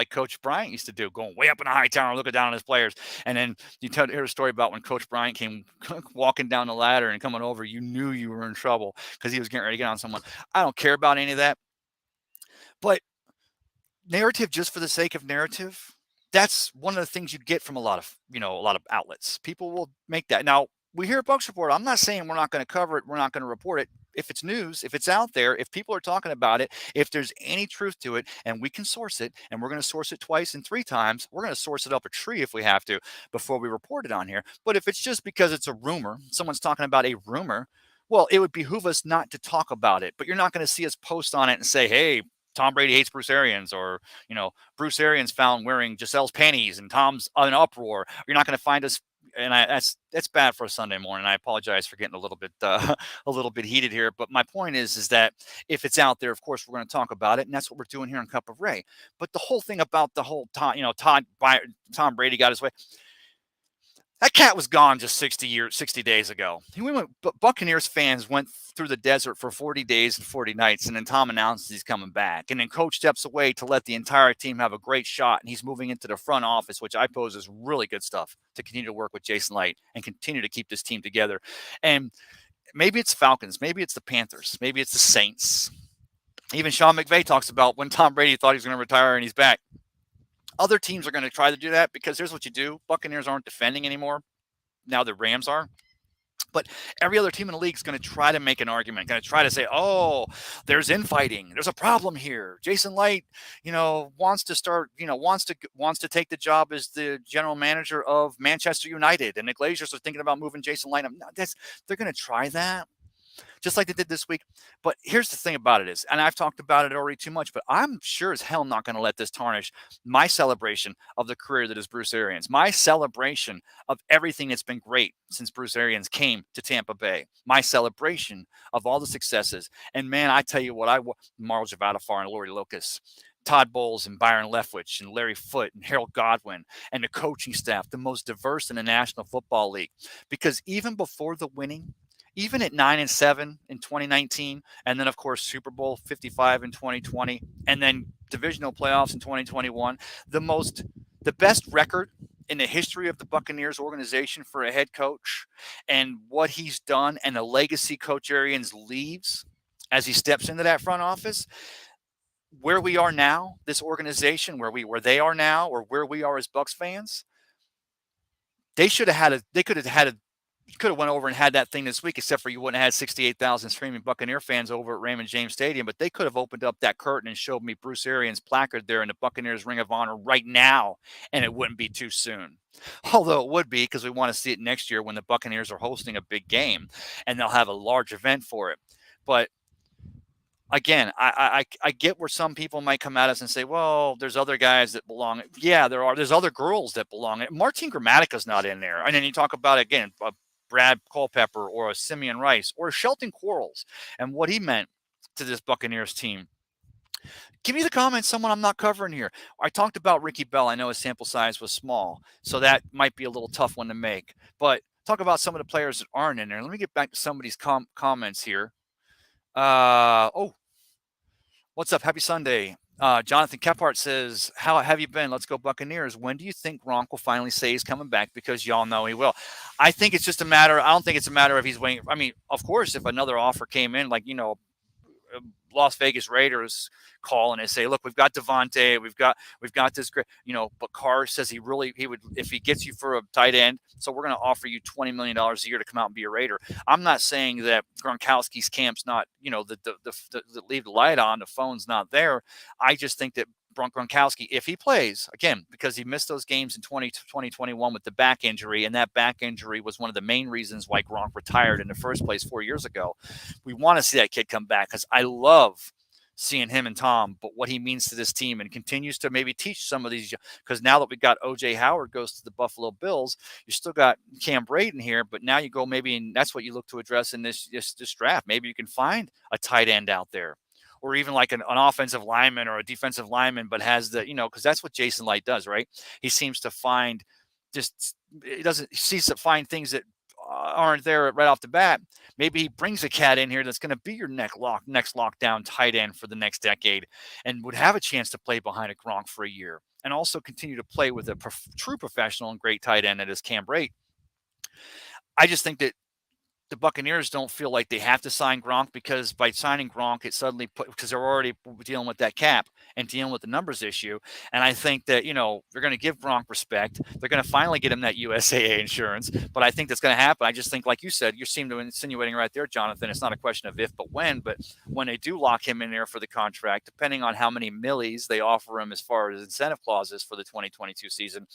Coach Bryant used to do, going way up in a high tower, looking down on his players. And then you hear a story about when Coach Bryant came walking down the ladder and coming over, you knew you were in trouble because he was getting ready to get on someone. I don't care about any of that. But narrative just for the sake of narrative, that's one of the things you get from a lot of outlets. People will make that. Now, we hear at Bucs Report, I'm not saying we're not going to cover it, we're not going to report it. If it's news, if it's out there, if people are talking about it, if there's any truth to it, and we can source it, and we're going to source it twice and 3 times, we're going to source it up a tree if we have to before we report it on here. But if it's just because it's a rumor, someone's talking about a rumor, well, it would behoove us not to talk about it. But you're not going to see us post on it and say, hey, Tom Brady hates Bruce Arians, or, Bruce Arians found wearing Giselle's panties and Tom's in uproar. You're not going to find us. And that's bad for a Sunday morning. I apologize for getting a little bit heated here. But my point is that if it's out there, of course, we're going to talk about it. And that's what we're doing here on Cup of Ray. But the whole thing about the whole Tom Brady got his way. That cat was gone just 60 days ago. Buccaneers fans went through the desert for 40 days and 40 nights, and then Tom announces he's coming back. And then Coach steps away to let the entire team have a great shot, and he's moving into the front office, which I pose as really good stuff to continue to work with Jason Light and continue to keep this team together. And maybe it's Falcons, maybe it's the Panthers, maybe it's the Saints. Even Sean McVay talks about when Tom Brady thought he was going to retire and he's back. Other teams are going to try to do that because here's what you do. Buccaneers aren't defending anymore. Now the Rams are. But every other team in the league is going to try to make an argument, going to try to say, oh, there's infighting. There's a problem here. Jason Light, wants to start, wants to take the job as the general manager of Manchester United. And the Glazers are thinking about moving Jason Light. They're going to try that. just like they did this week. But here's the thing about it is, and I've talked about it already too much, but I'm sure as hell not going to let this tarnish my celebration of the career that is Bruce Arians, my celebration of everything that's been great since Bruce Arians came to Tampa Bay, my celebration of all the successes. And man, I tell you what, Marl Javadafar and Lori Locust, Todd Bowles and Byron Leftwich and Larry Foote and Harold Godwin and the coaching staff, the most diverse in the National Football League. Because even before the winning, even at 9-7 in 2019, and then of course Super Bowl 55 in 2020, and then divisional playoffs in 2021, the best record in the history of the Buccaneers organization for a head coach, and what he's done and the legacy Coach Arians leaves as he steps into that front office. Where we are now, this organization, where they are now, or where we are as Bucs fans, they could have went over and had that thing this week, except for you wouldn't have had 68,000 screaming Buccaneer fans over at Raymond James Stadium. But they could have opened up that curtain and showed me Bruce Arians' placard there in the Buccaneers Ring of Honor right now, and it wouldn't be too soon. Although it would be, because we want to see it next year when the Buccaneers are hosting a big game, and they'll have a large event for it. But again, I get where some people might come at us and say, well, there's other guys that belong. Yeah, there's other girls that belong. Martin Grammatica's not in there. And then you talk about, again, Brad Culpepper or a Simeon Rice or a Shelton Quarles and what he meant to this Buccaneers team. Give me the comments, someone I'm not covering here. I talked about Ricky Bell. I know his sample size was small, so that might be a little tough one to make. But talk about some of the players that aren't in there. Let me get back to some of these comments here. What's up? Happy Sunday. Jonathan Kephart says, how have you been? Let's go Buccaneers. When do you think Gronk will finally say he's coming back? Because y'all know he will. I think it's just a matter. I don't think it's a matter of he's waiting. I mean, of course, if another offer came in, like, Las Vegas Raiders call and they say, look, we've got Devontae, we've got this great, but Carr says he would, if he gets you for a tight end, so we're going to offer you $20 million a year to come out and be a Raider. I'm not saying that Gronkowski's camp's not, the leave the light on, the phone's not there. I just think that Gronkowski, if he plays, again, because he missed those games in 2021 with the back injury, and that back injury was one of the main reasons why Gronk retired in the first place 4 years ago. We want to see that kid come back because I love seeing him and Tom, but what he means to this team, and continues to maybe teach some of these, because now that we got O.J. Howard goes to the Buffalo Bills, you still got Cam Brayden here, but now you go maybe, and that's what you look to address in this draft. Maybe you can find a tight end out there, or even like an offensive lineman or a defensive lineman, but has the, because that's what Jason Light does, right? He seems to find he sees to find things that aren't there right off the bat. Maybe he brings a cat in here that's going to be your next lockdown tight end for the next decade, and would have a chance to play behind a Gronk for a year, and also continue to play with a true professional and great tight end that is Cam Brate. I just think that the Buccaneers don't feel like they have to sign Gronk, because by signing Gronk, it suddenly because they're already dealing with that cap and dealing with the numbers issue. And I think that, they're going to give Gronk respect. They're going to finally get him that USAA insurance. But I think that's going to happen. I just think, like you said, you seem to insinuating right there, Jonathan, it's not a question of if, but when. But when they do lock him in there for the contract, depending on how many millies they offer him as far as incentive clauses for the 2022 season,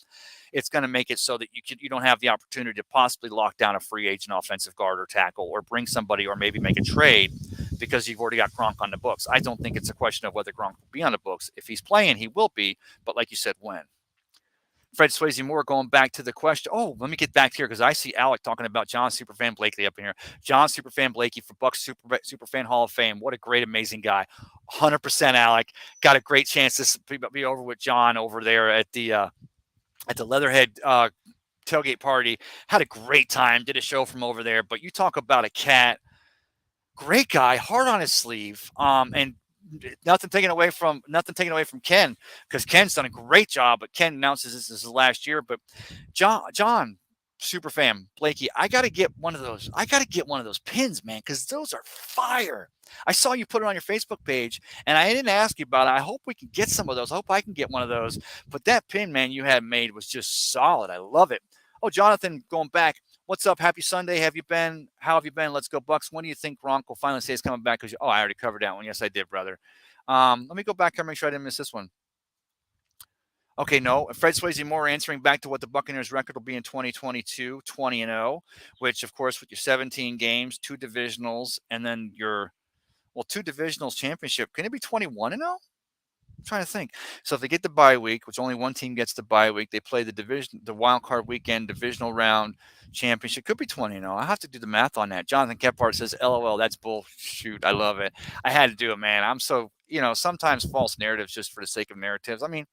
it's going to make it so that you don't have the opportunity to possibly lock down a free agent offensive guard or tackle, or bring somebody, or maybe make a trade, because you've already got Gronk on the books. I don't think it's a question of whether Gronk will be on the books. If he's playing, he will be. But like you said, when. Fred Swayze Moore going back to the question. Oh, let me get back here, because I see Alec talking about John Superfan Blakely up in here. John Superfan Blakely for Bucs Superfan Hall of Fame. What a great, amazing guy. 100% Alec. Got a great chance to be over with John over there at the Leatherhead tailgate party. Had a great time. Did a show from over there. But you talk about a cat. Great guy, heart on his sleeve. And nothing taken away from Ken, because Ken's done a great job. But Ken announces this is his last year. But John Superfan Blakey, I got to get one of those. I got to get one of those pins, man, because those are fire. I saw you put it on your Facebook page, and I didn't ask you about it. I hope we can get some of those. I hope I can get one of those. But that pin, man, you had made was just solid. I love it. Oh, Jonathan, going back. What's up? Happy Sunday. How have you been? Let's go Bucs. When do you think Gronk will finally say he's coming back? I already covered that one. Yes, I did, brother. Let me go back here and make sure I didn't miss this one. Okay, no. Fred Swayze Moore answering back to what the Buccaneers record will be in 2022, 20-0, which of course with your 17 games, two divisionals, and then your two divisionals championship. Can it be 21-0? I'm trying to think. So if they get the bye week, which only one team gets the bye week, they play the wild card weekend divisional round championship. Could be 20-0. I have to do the math on that. Jonathan Kephart says, "LOL, that's bull." Shoot, I love it. I had to do it, man. I'm so sometimes false narratives just for the sake of narratives. I mean,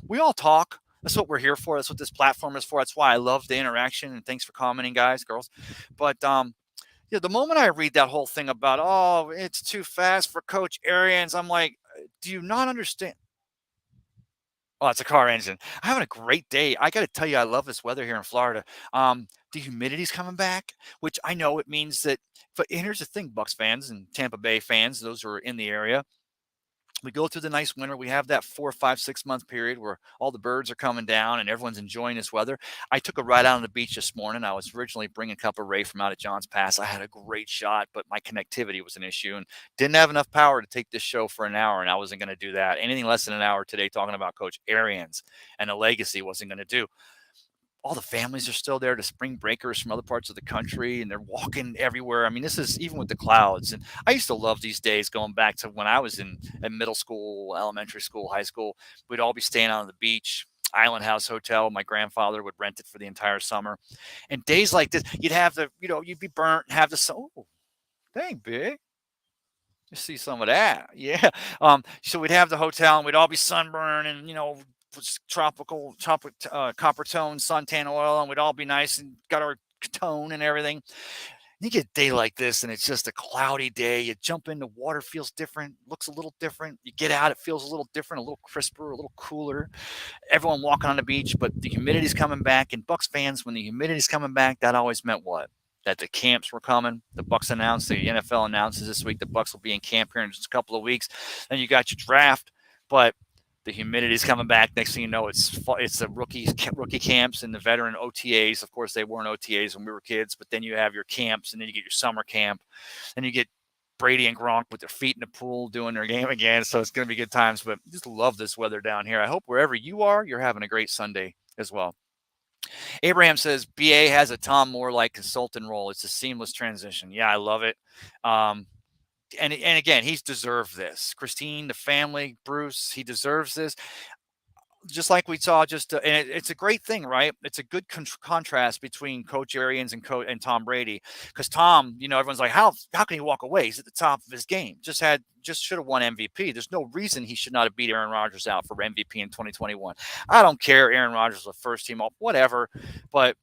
we all talk. That's what we're here for. That's what this platform is for. That's why I love the interaction. And thanks for commenting, guys, girls. But yeah, the moment I read that whole thing about, oh, it's too fast for Coach Arians, I'm like, do you not understand? Oh, it's a car engine. I'm having a great day. I got to tell you, I love this weather here in Florida. The humidity's coming back, which I know it means that. But here's the thing, Bucks fans and Tampa Bay fans, those who are in the area, we go through the nice winter. We have that 4, 5, 6 month period where all the birds are coming down and everyone's enjoying this weather. I took a ride out on the beach this morning. I was originally bringing a cup of Ray from out at John's Pass. I had a great shot, but my connectivity was an issue and didn't have enough power to take this show for an hour. And I wasn't going to do that. Anything less than an hour today talking about Coach Arians and the legacy wasn't going to do. All the families are still there, the spring breakers from other parts of the country, and they're walking everywhere. I mean, this is even with the clouds. And I used to love these days going back to when I was in middle school, elementary school, high school. We'd all be staying on the beach, Island House Hotel. My grandfather would rent it for the entire summer. And days like this, you'd have you'd be burnt and have the sun. Oh, dang, big. You see some of that. Yeah. So we'd have the hotel and we'd all be sunburned and, tropic copper tone suntan oil, and we'd all be nice and got our tone and everything. You get a day like this and it's just a cloudy day. You jump in, the water feels different, looks a little different. You get out, it feels a little different, a little crisper, a little cooler. Everyone walking on the beach, but the humidity's coming back. And Bucks fans, when the humidity's coming back, that always meant what? That the camps were coming. The Bucks announced, the NFL announces this week the Bucks will be in camp here in just a couple of weeks. Then you got your draft, but the humidity's coming back. Next thing you know, it's the rookie camps and the veteran OTAs. Of course, they weren't OTAs when we were kids, but then you have your camps, and then you get your summer camp, and you get Brady and Gronk with their feet in the pool doing their game again. So it's going to be good times. But just love this weather down here. I hope wherever you are, you're having a great Sunday as well. Abraham says BA has a Tom Moore like consultant role. It's a seamless transition. Yeah, I love it. And again, he's deserved this. Christine, the family, Bruce, he deserves this. Just like we saw, and it's a great thing, right? It's a good contrast between Coach Arians and Tom Brady, because Tom, everyone's like, how can he walk away? He's at the top of his game. Just should have won MVP. There's no reason he should not have beat Aaron Rodgers out for MVP in 2021. I don't care. Aaron Rodgers was the first team up, whatever, but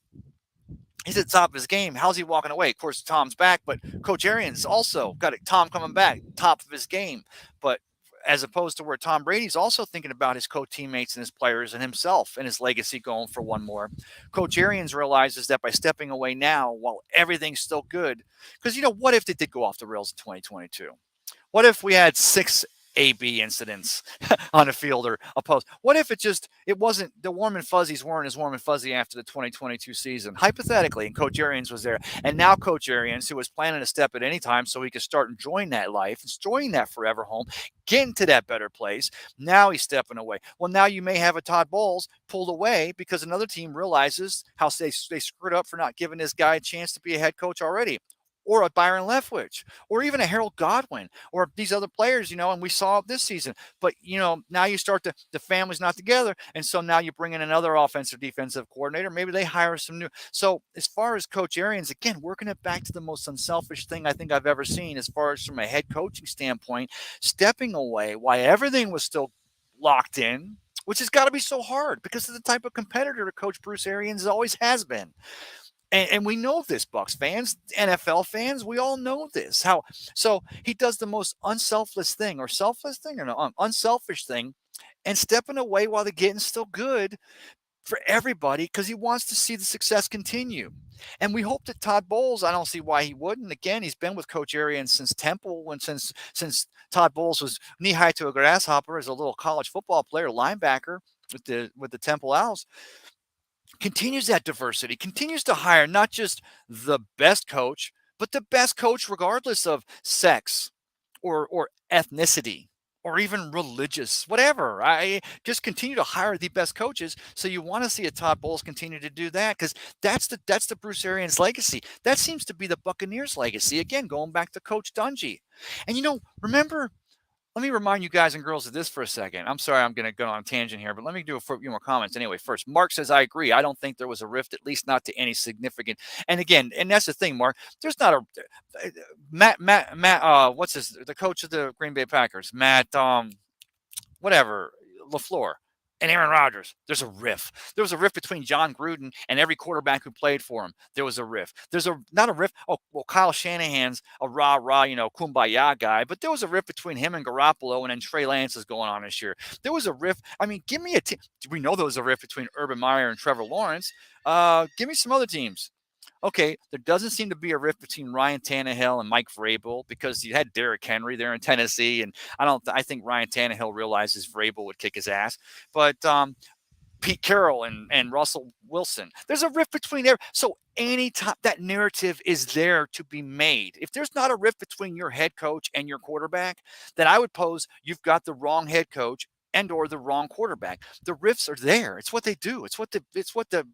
he's at the top of his game. How's he walking away? Of course, Tom's back, but Coach Arians also got Tom coming back, top of his game. But as opposed to where Tom Brady's also thinking about his co-teammates and his players and himself and his legacy going for one more. Coach Arians realizes that by stepping away now, while everything's still good, because what if they did go off the rails in 2022? What if we had 6 AB incidents on the field or opposed? What if it wasn't, the warm and fuzzies weren't as warm and fuzzy after the 2022 season, hypothetically, and Coach Arians was there. And now Coach Arians, who was planning to step at any time so he could start enjoying that life, enjoying that forever home, getting to that better place, now he's stepping away. Well, now you may have a Todd Bowles pulled away because another team realizes how they screwed up for not giving this guy a chance to be a head coach already. Or a Byron Leftwich, or even a Harold Godwin, or these other players, and we saw it this season. But, now you start the family's not together, and so now you bring in another offensive defensive coordinator. Maybe they hire some new. So as far as Coach Arians, again, working it back to the most unselfish thing I think I've ever seen as far as from a head coaching standpoint, stepping away while everything was still locked in, which has got to be so hard because of the type of competitor that Coach Bruce Arians always has been. And we know this, Bucs fans, NFL fans, we all know this. So he does the most unselfish thing, or selfless thing, or no, unselfish thing, and stepping away while the getting's still good for everybody because he wants to see the success continue. And we hope that Todd Bowles, I don't see why he wouldn't. Again, he's been with Coach Arians since Temple, since Todd Bowles was knee high to a grasshopper as a little college football player, linebacker with the Temple Owls. Continues that diversity, continues to hire not just the best coach, but the best coach regardless of sex or ethnicity. or even religious, whatever. I just continue to hire the best coaches. So you want to see a Todd Bowles continue to do that because that's the Bruce Arians legacy. That seems to be the Buccaneers legacy. Again, going back to Coach Dungy. And remember, let me remind you guys and girls of this for a second. I'm sorry, I'm going to go on a tangent here, but let me do a few more comments anyway. First, Mark says, I agree. I don't think there was a rift, at least not to any significant. And again, and that's the thing, Mark, there's not a Matt, what's the coach of the Green Bay Packers, Matt, whatever, LaFleur, and Aaron Rodgers. There's a rift. There was a rift between John Gruden and every quarterback who played for him. There was a rift. There's not a rift. Oh, well, Kyle Shanahan's a rah, kumbaya guy, but there was a rift between him and Garoppolo, and then Trey Lance is going on this year. There was a rift. I mean, give me a team. We know there was a rift between Urban Meyer and Trevor Lawrence. Give me some other teams. Okay, there doesn't seem to be a rift between Ryan Tannehill and Mike Vrabel because you had Derrick Henry there in Tennessee, and I think Ryan Tannehill realizes Vrabel would kick his ass. But Pete Carroll and Russell Wilson, there's a rift between there. So anytime that narrative is there to be made, if there's not a rift between your head coach and your quarterback, then I would pose you've got the wrong head coach and or the wrong quarterback. The rifts are there. It's what they do. It's what the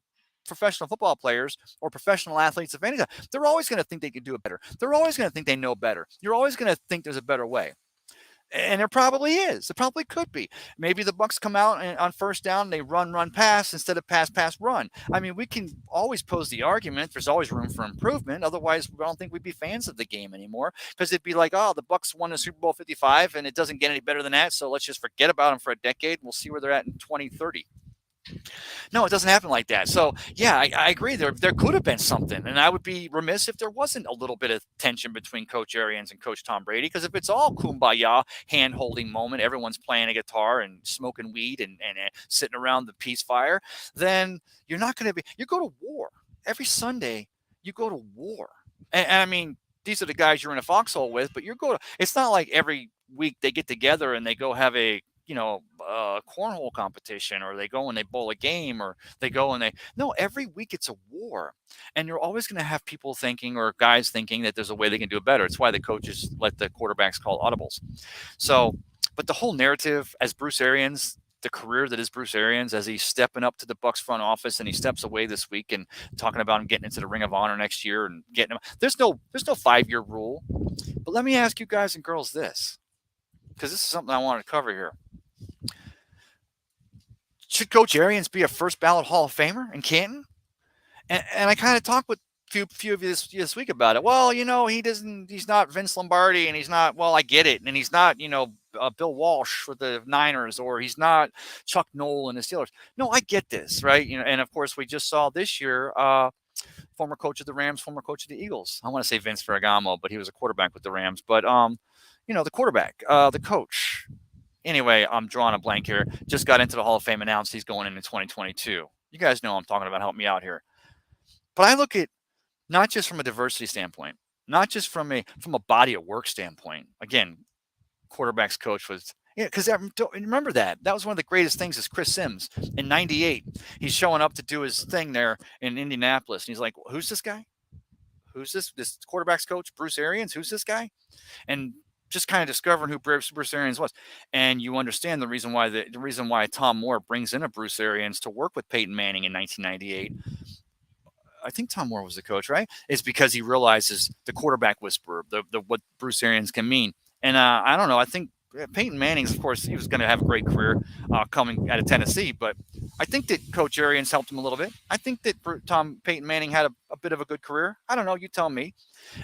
professional football players or professional athletes of any time, they're always going to think they can do it better. They're always going to think they know better. You're always going to think there's a better way. And there probably is. There probably could be. Maybe the Bucs come out and on first down, they run, pass instead of pass, run. I mean, we can always pose the argument. There's always room for improvement. Otherwise, I don't think we'd be fans of the game anymore because it'd be like, oh, the Bucs won the Super Bowl 55 and it doesn't get any better than that. So let's just forget about them for a decade. We'll see where they're at in 2030. No, it doesn't happen like that. So yeah, I agree. There could have been something, and I would be remiss if there wasn't a little bit of tension between Coach Arians and Coach Tom Brady. Because if it's all kumbaya, hand holding moment, everyone's playing a guitar and smoking weed and sitting around the peace fire, then you're not going to be. You go to war every Sunday. You go to war, and I mean these are the guys you're in a foxhole with, but you're going. It's not like every week they get together and they go have a cornhole competition, or they go and they bowl a game, or they go and no, every week it's a war. And you're always going to have people thinking, or guys thinking, that there's a way they can do it better. It's why the coaches let the quarterbacks call audibles. So, but the whole narrative as Bruce Arians, the career that is Bruce Arians, as he's stepping up to the Bucs front office and he steps away this week and talking about him getting into the Ring of Honor next year and getting him. There's no 5-year rule. But let me ask you guys and girls this, because this is something I wanted to cover here. Should Coach Arians be a first ballot Hall of Famer in Canton? And I kind of talked with few of you this week about it. Well, he's not Vince Lombardi, and he's not, well, I get it. And he's not, Bill Walsh with the Niners, or he's not Chuck Noll and the Steelers. No, I get this, right? And of course we just saw this year, former coach of the Rams, former coach of the Eagles. I want to say Vince Ferragamo, but he was a quarterback with the Rams. But, the quarterback, the coach. Anyway, I'm drawing a blank here. Just got into the Hall of Fame, announced he's going into 2022. You guys know I'm talking about. Help me out here. But I look at not just from a diversity standpoint, not just from a body of work standpoint. Again, quarterback's coach was, because remember that was one of the greatest things is Chris Sims in '98. He's showing up to do his thing there in Indianapolis, and he's like, "Who's this guy? Who's this quarterback's coach, Bruce Arians? Who's this guy?" And just kind of discovering who Bruce Arians was. And you understand the reason why Tom Moore brings in a Bruce Arians to work with Peyton Manning in 1998. I think Tom Moore was the coach, right? It's because he realizes the quarterback whisperer, the what Bruce Arians can mean. And I don't know. I think Peyton Manning's, of course, he was going to have a great career coming out of Tennessee, but I think that Coach Arians helped him a little bit. I think that Peyton Manning had a bit of a good career. I don't know. You tell me.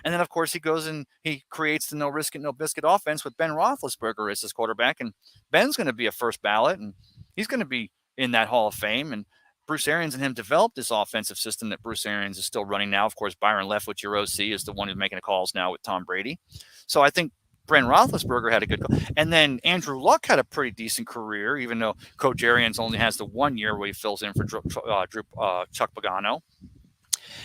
And then, of course, he goes and he creates the no risk it, no biscuit offense with Ben Roethlisberger as his quarterback. And Ben's going to be a first ballot, and he's going to be in that Hall of Fame. And Bruce Arians and him developed this offensive system that Bruce Arians is still running now. Of course, Byron Leftwich, your OC, is the one who's making the calls now with Tom Brady. So I think Ben Roethlisberger had a good call. And then Andrew Luck had a pretty decent career, even though Coach Arians only has the 1 year where he fills in for Chuck Pagano.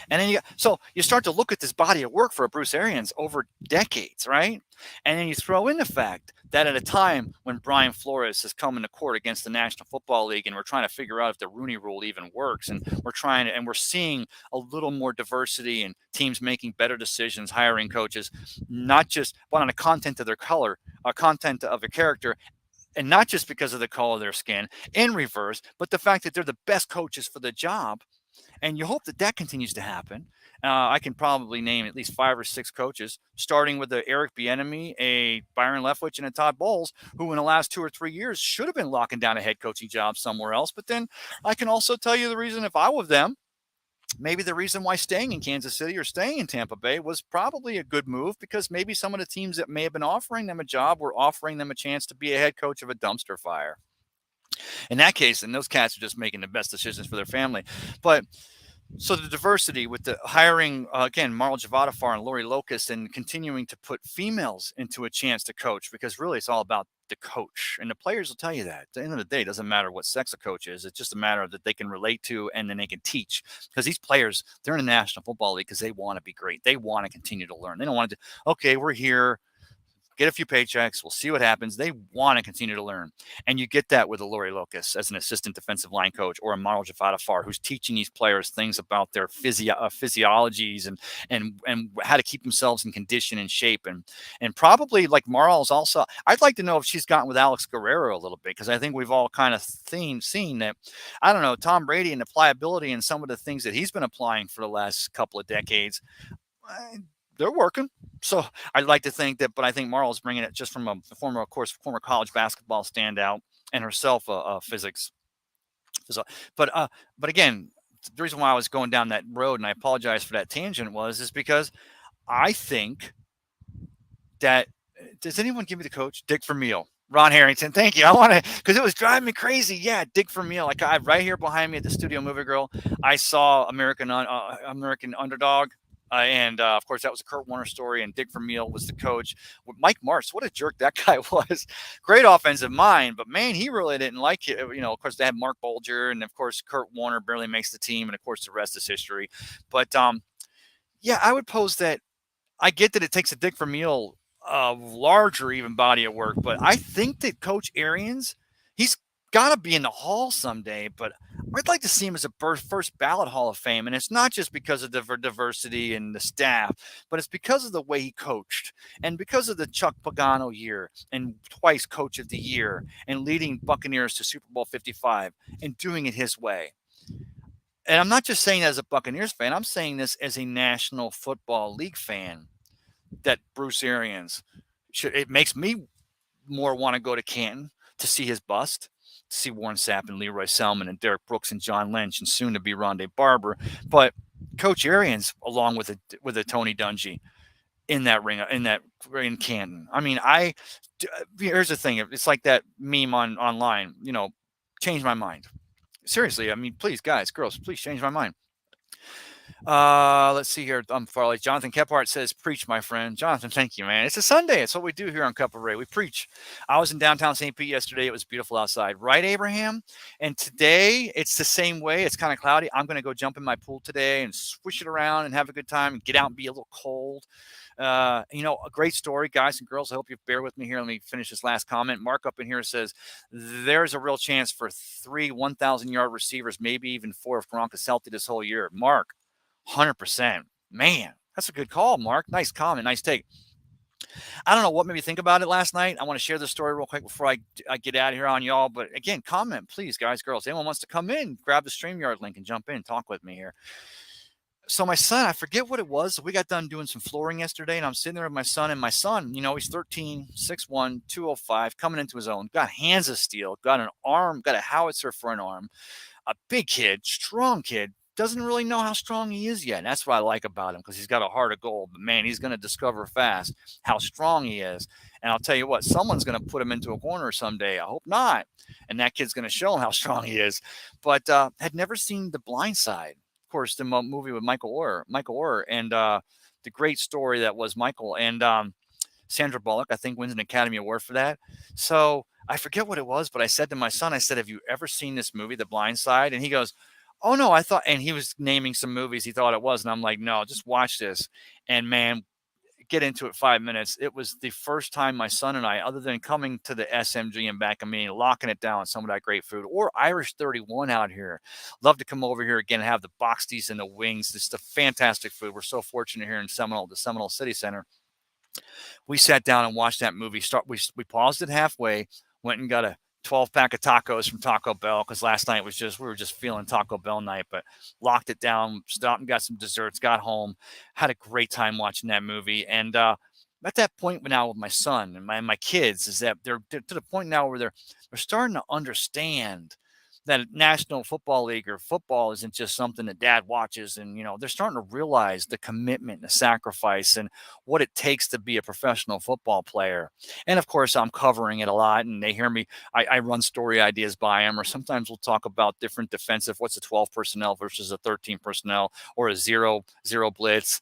And then so you start to look at this body of work for Bruce Arians over decades, right? And then you throw in the fact that at a time when Brian Flores has come into court against the National Football League, and we're trying to figure out if the Rooney Rule even works, and we're seeing a little more diversity and teams making better decisions, hiring coaches, not just but on the content of their color, content of their character, and not just because of the color of their skin. In reverse, but the fact that they're the best coaches for the job, and you hope that that continues to happen. I can probably name at least 5 or 6 coaches, starting with the Eric Bieniemy, a Byron Leftwich, and a Todd Bowles, who in the last 2 or 3 years should have been locking down a head coaching job somewhere else. But then I can also tell you the reason, if I was them, maybe the reason why staying in Kansas City or staying in Tampa Bay was probably a good move, because maybe some of the teams that may have been offering them a job were offering them a chance to be a head coach of a dumpster fire. In that case, then those cats are just making the best decisions for their family. But so the diversity with the hiring, again, Marl Javadafar and Lori Locust, and continuing to put females into a chance to coach, because really it's all about the coach. And the players will tell you that. At the end of the day, it doesn't matter what sex a coach is. It's just a matter of that they can relate to, and then they can teach. Because these players, they're in the National Football League because they want to be great. They want to continue to learn. They don't want to, okay, we're here, get a few paychecks, we'll see what happens. They want to continue to learn. And you get that with a Lori Locust as an assistant defensive line coach, or a Marl Javadafar who's teaching these players things about their physiologies and how to keep themselves in condition and shape. And probably, like, Marl's also, I'd like to know if she's gotten with Alex Guerrero a little bit, because I think we've all kind of seen that, I don't know, Tom Brady and the pliability and some of the things that he's been applying for the last couple of decades, they're working. So I'd like to think that, but I think Marl's bringing it just from a former college basketball standout, and herself a physics. So, but again, the reason why I was going down that road, and I apologize for that tangent, is because I think that, does anyone give me the coach? Dick Vermeil. Ron Harrington, thank you. I want to, because it was driving me crazy. Yeah, Dick Vermeil. Like, I right here behind me at the Studio Movie Girl, I saw American Underdog. And of course, that was a Kurt Warner story, and Dick Vermeil was the coach. With Mike Martz, what a jerk that guy was. Great offensive mind, but man, he really didn't like it. Of course, they had Mark Bulger, and of course, Kurt Warner barely makes the team, and of course, the rest is history. But yeah, I would pose that I get that it takes a Dick Vermeil larger even body of work, but I think that Coach Arians, he's got to be in the Hall someday, but I'd like to see him as a first ballot Hall of Fame. And it's not just because of the diversity and the staff, but it's because of the way he coached, and because of the Chuck Pagano year, and twice Coach of the Year, and leading Buccaneers to Super Bowl 55 and doing it his way. And I'm not just saying that as a Buccaneers fan, I'm saying this as a National Football League fan, that Bruce Arians it makes me more want to go to Canton to see his bust, to see Warren Sapp and Leroy Selman and Derek Brooks and John Lynch and soon to be Rondé Barber. But Coach Arians, along with a Tony Dungy in that ring, in Canton. I mean, here's the thing. It's like that meme online, change my mind. Seriously, I mean, please, guys, girls, please change my mind. Let's see here. Farley. Jonathan Kephart says, preach, my friend. Jonathan, thank you, man. It's a Sunday. It's what we do here on Cup of Ray. We preach. I was in downtown St. Pete yesterday. It was beautiful outside. Right, Abraham? And today, it's the same way. It's kind of cloudy. I'm going to go jump in my pool today and swish it around and have a good time and get out and be a little cold. A great story, guys and girls. I hope you bear with me here. Let me finish this last comment. Mark up in here says, there's a real chance for 3 1,000-yard receivers, maybe even 4 if Gronk is healthy this whole year. Mark, 100%. Man, that's a good call, Mark. Nice comment. Nice take. I don't know what made me think about it last night. I want to share this story real quick before I get out of here on y'all. But again, comment, please, guys, girls. Anyone wants to come in, grab the StreamYard link and jump in, talk with me here. So my son, I forget what it was. We got done doing some flooring yesterday, and I'm sitting there with my son. And my son, he's 13, 6'1", 205, coming into his own. Got hands of steel, got an arm, got a howitzer for an arm. A big kid, strong kid. Doesn't really know how strong he is yet. And that's what I like about him, because he's got a heart of gold. But, man, he's going to discover fast how strong he is. And I'll tell you what, someone's going to put him into a corner someday. I hope not. And that kid's going to show him how strong he is. But had never seen The Blind Side. Of course, the movie with Michael Orr, and the great story that was Michael. And Sandra Bullock, I think, wins an Academy Award for that. So I forget what it was, but I said to my son, have you ever seen this movie, The Blind Side? And he goes, Oh no, I thought, and he was naming some movies he thought it was, and I'm like, no, just watch this. And man, get into it 5 minutes. It was the first time my son and I, other than coming to the SMG and back of me, locking it down with some of that great food, or Irish 31 out here. Love to come over here again and have the boxties and the wings. This is the fantastic food. We're so fortunate here in Seminole, the Seminole City Center. We sat down and watched that movie. We paused it halfway, went and got a 12 pack of tacos from Taco Bell because last night was just we were just feeling Taco Bell night, but locked it down, stopped and got some desserts, got home, had a great time watching that movie. And at that point now with my son and my kids is that they're to the point now where they're starting to understand that National Football League or football isn't just something that dad watches. And, they're starting to realize the commitment, the sacrifice, and what it takes to be a professional football player. And of course, I'm covering it a lot and they hear me. I run story ideas by them, or sometimes we'll talk about different defensive, what's a 12 personnel versus a 13 personnel or a zero blitz.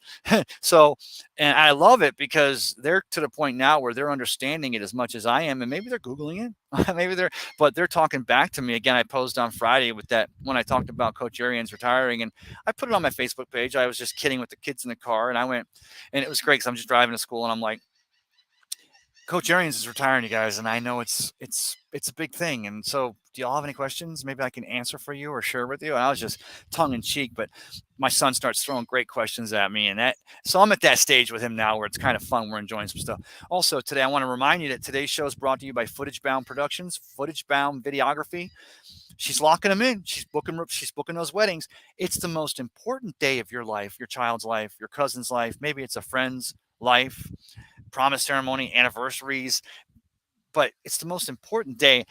So, and I love it because they're to the point now where they're understanding it as much as I am. And maybe they're Googling it. But they're talking back to me again. I posed on Friday with that when I talked about Coach Arians retiring, and I put it on my Facebook page. I was just kidding with the kids in the car, and I went, and it was great because I'm just driving to school, and I'm like, Coach Arians is retiring, you guys, and I know it's a big thing. And so, do y'all have any questions? Maybe I can answer for you or share with you. And I was just tongue in cheek, but my son starts throwing great questions at me, and that. So I'm at that stage with him now where it's kind of fun. We're enjoying some stuff. Also, today I want to remind you that today's show is brought to you by Footage Bound Productions, Footage Bound Videography. She's locking them in. She's booking those weddings. It's the most important day of your life, your child's life, your cousin's life. Maybe it's a friend's life, promise ceremony, anniversaries, but it's the most important day.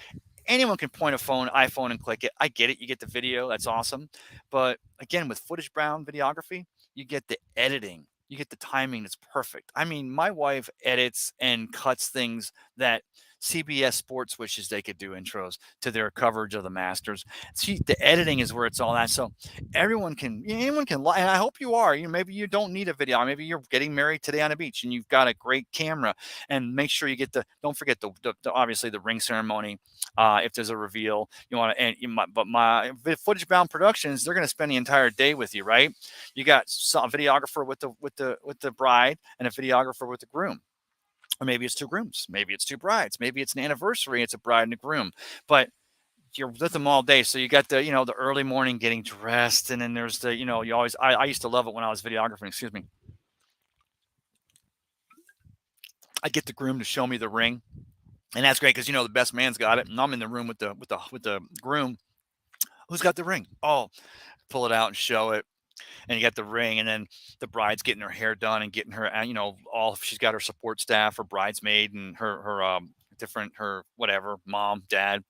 Anyone can point a iPhone and click it. I get it. You get the video. That's awesome. But again, with Footage Brown Videography, you get the editing. You get the timing that's perfect. I mean, my wife edits and cuts things that CBS Sports wishes they could do intros to their coverage of the Masters. See, the editing is where it's all at. So anyone can, and I hope you are. Maybe you don't need a video. Maybe you're getting married today on a beach and you've got a great camera. And make sure you get don't forget the obviously the ring ceremony. If there's a reveal, you want to, but my Footage Bound Productions, they're going to spend the entire day with you, right? You got a videographer with the bride and a videographer with the groom. Or maybe it's two grooms, maybe it's two brides, maybe it's an anniversary, it's a bride and a groom. But you're with them all day. So you got the early morning getting dressed, and then there's you always I used to love it when I was videographing, excuse me. I get the groom to show me the ring. And that's great because the best man's got it, and I'm in the room with the groom. Who's got the ring? Oh, pull it out and show it, and you got the ring, and then the bride's getting her hair done and getting her, all she's got her support staff, her bridesmaid, and her different her whatever mom, dad.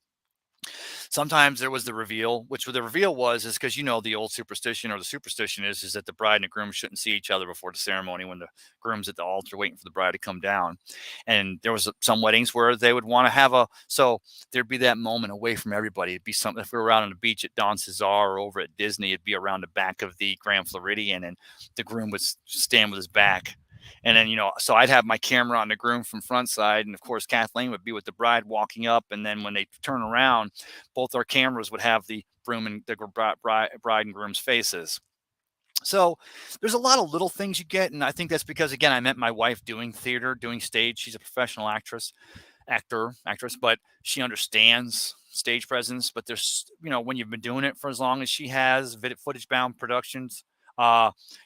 Sometimes there was the reveal, which the reveal is because the old superstition, or the superstition is that the bride and the groom shouldn't see each other before the ceremony when the groom's at the altar waiting for the bride to come down. And there was some weddings where they would want to have so there'd be that moment away from everybody. It'd be something, if we were out on the beach at Don Cesar or over at Disney, it'd be around the back of the Grand Floridian, and the groom would stand with his back. And then, so I'd have my camera on the groom from front side. And of course, Kathleen would be with the bride walking up. And then when they turn around, both our cameras would have the groom and the bride and groom's faces. So there's a lot of little things you get. And I think that's because, again, I met my wife doing theater, doing stage. She's a professional actress, but she understands stage presence. But there's, when you've been doing it for as long as she has, Footage Bound Productions,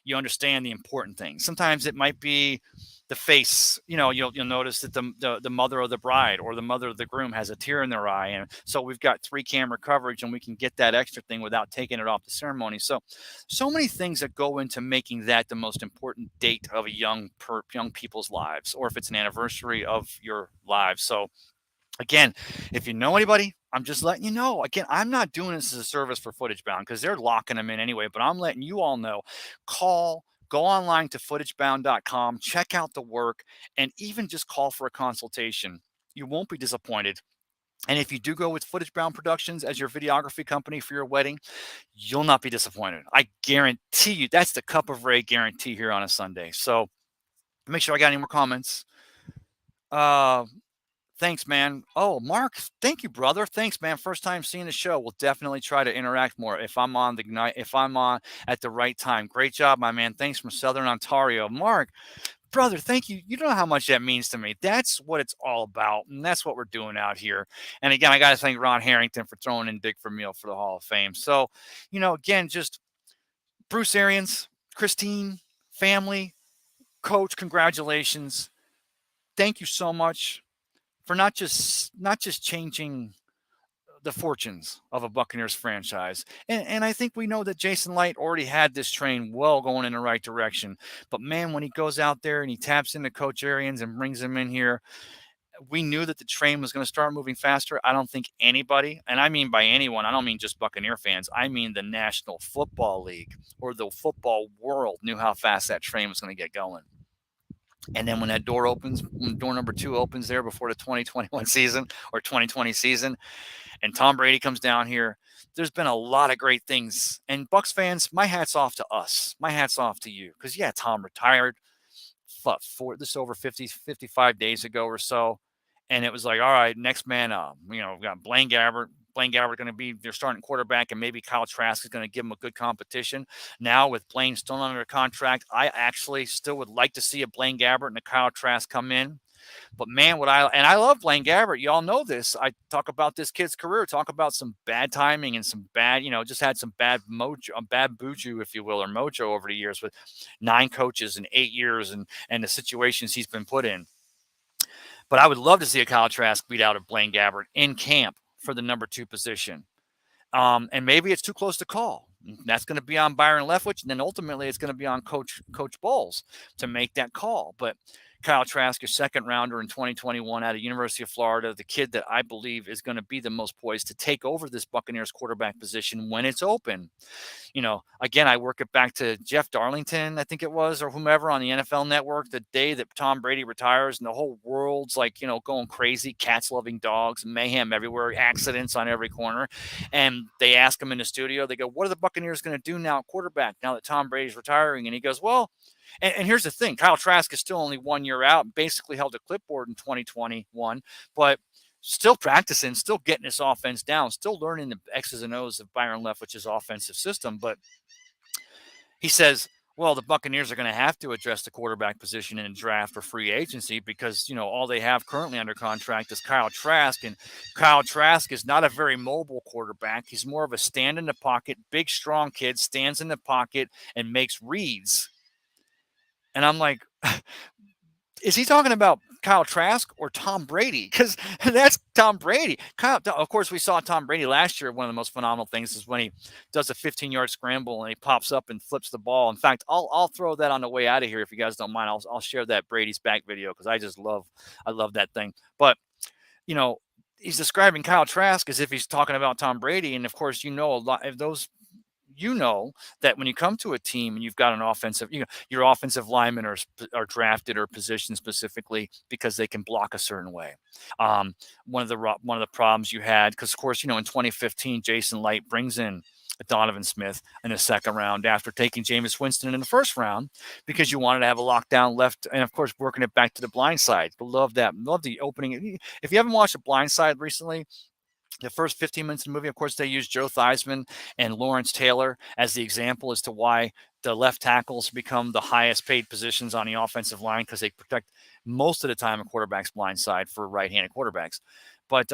you understand the important things. Sometimes it might be the face. You'll notice that the mother of the bride or the mother of the groom has a tear in their eye, and so we've got 3 camera coverage, and we can get that extra thing without taking it off the ceremony. So many things that go into making that the most important date of a young people's lives, or if it's an anniversary of your lives. So again, if you know anybody, I'm just letting you know. Again, I'm not doing this as a service for Footage Bound because they're locking them in anyway, but I'm letting you all know. Go online to footagebound.com, check out the work, and even just call for a consultation. You won't be disappointed. And if you do go with Footage Bound Productions as your videography company for your wedding, you'll not be disappointed. I guarantee you. That's the Cup of Ray guarantee here on a Sunday. So make sure I got any more comments. Thanks, man. Oh, Mark, thank you, brother. Thanks, man. First time seeing the show. We'll definitely try to interact more if I'm on the night, if I'm on at the right time. Great job, my man. Thanks from Southern Ontario. Mark, brother, thank you. You know how much that means to me. That's what it's all about. And that's what we're doing out here. And again, I got to thank Ron Harrington for throwing in Dick Vermeil for the Hall of Fame. So, again, just Bruce Arians, Christine, family, coach, congratulations. Thank you so much for not just changing the fortunes of a Buccaneers franchise. And I think we know that Jason Light already had this train well going in the right direction. But man, when he goes out there and he taps into Coach Arians and brings him in here, we knew that the train was going to start moving faster. I don't think anybody, and I mean by anyone, I don't mean just Buccaneer fans, I mean the National Football League or the football world knew how fast that train was going to get going. And then when that door opens, when door number 2 opens there before the 2021 season or 2020 season, and Tom Brady comes down here, there's been a lot of great things. And Bucs fans, my hat's off to us. My hat's off to you. Because, yeah, Tom retired over 55 days ago or so. And it was like, all right, next man up. We've got Blaine Gabbert. Blaine Gabbert going to be their starting quarterback, and maybe Kyle Trask is going to give him a good competition. Now with Blaine still under contract, I actually still would like to see a Blaine Gabbert and a Kyle Trask come in. But man, I love Blaine Gabbert. Y'all know this. I talk about this kid's career, talk about some bad timing and some bad, just had some bad mojo, bad buju, if you will, or mojo over the years with 9 coaches in 8 years and the situations he's been put in. But I would love to see a Kyle Trask beat out of Blaine Gabbert in camp for the number 2 position. And maybe it's too close to call. That's going to be on Byron Leftwich, and then ultimately it's going to be on Coach Bowles to make that call. But Kyle Trask, a second rounder in 2021 out of University of Florida, the kid that I believe is going to be the most poised to take over this Buccaneers quarterback position when it's open. Again, I work it back to Jeff Darlington, I think it was, or whomever on the NFL Network, the day that Tom Brady retires and the whole world's going crazy, cats loving dogs, mayhem everywhere, accidents on every corner. And they ask him in the studio, they go, what are the Buccaneers going to do now at quarterback now that Tom Brady's retiring? And he goes, well, and here's the thing, Kyle Trask is still only 1 year out, basically held a clipboard in 2021, but still practicing, still getting his offense down, still learning the X's and O's of Byron Leftwich's offensive system. But he says, well, the Buccaneers are going to have to address the quarterback position in the draft or free agency because, all they have currently under contract is Kyle Trask. And Kyle Trask is not a very mobile quarterback. He's more of a stand in the pocket, big, strong kid, stands in the pocket and makes reads. And I'm like, is he talking about Kyle Trask or Tom Brady? Because that's Tom Brady. Of course, we saw Tom Brady last year. One of the most phenomenal things is when he does a 15-yard scramble and he pops up and flips the ball. In fact, I'll throw that on the way out of here if you guys don't mind. I'll share that Brady's back video because I love that thing. But he's describing Kyle Trask as if he's talking about Tom Brady, and of course, a lot of those. That when you come to a team and you've got an offensive, your offensive linemen are drafted or positioned specifically because they can block a certain way. One of the problems you had, because of course, in 2015, Jason Light brings in Donovan Smith in the second round after taking Jameis Winston in the first round because you wanted to have a lockdown left, and of course, working it back to the blind side. But love the opening. If you haven't watched the blind side recently, the first 15 minutes of the movie, of course, they use Joe Theismann and Lawrence Taylor as the example as to why the left tackles become the highest paid positions on the offensive line because they protect most of the time a quarterback's blind side for right-handed quarterbacks. But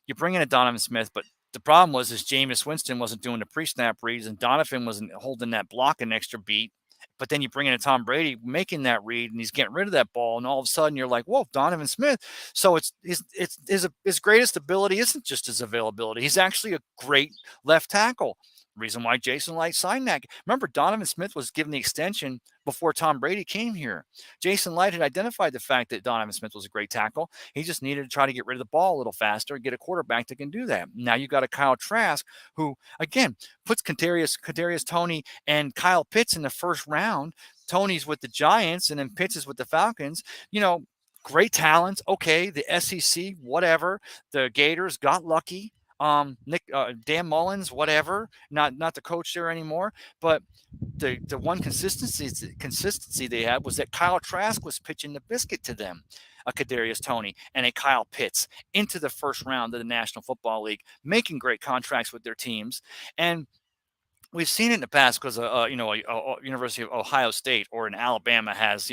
you bring in a Donovan Smith, but the problem was Jameis Winston wasn't doing the pre-snap reads and Donovan wasn't holding that block an extra beat. But then you bring in a Tom Brady making that read, and he's getting rid of that ball, and all of a sudden you're like, "Whoa, Donovan Smith!" So it's his greatest ability isn't just his availability; he's actually a great left tackle. Reason why Jason Light signed that. Remember, Donovan Smith was given the extension before Tom Brady came here. Jason Light had identified the fact that Donovan Smith was a great tackle. He just needed to try to get rid of the ball a little faster and get a quarterback that can do that. Now you got a Kyle Trask who, again, puts Kadarius Toney and Kyle Pitts in the first round. Tony's with the Giants and then Pitts is with the Falcons. Great talent. Okay, the SEC, whatever. The Gators got lucky. Dan Mullins, whatever, not the coach there anymore. But the one consistency they had was that Kyle Trask was pitching the biscuit to them. a Kadarius Toney, and a Kyle Pitts into the first round of the National Football League, making great contracts with their teams. And we've seen it in the past because, University of Ohio State or in Alabama has,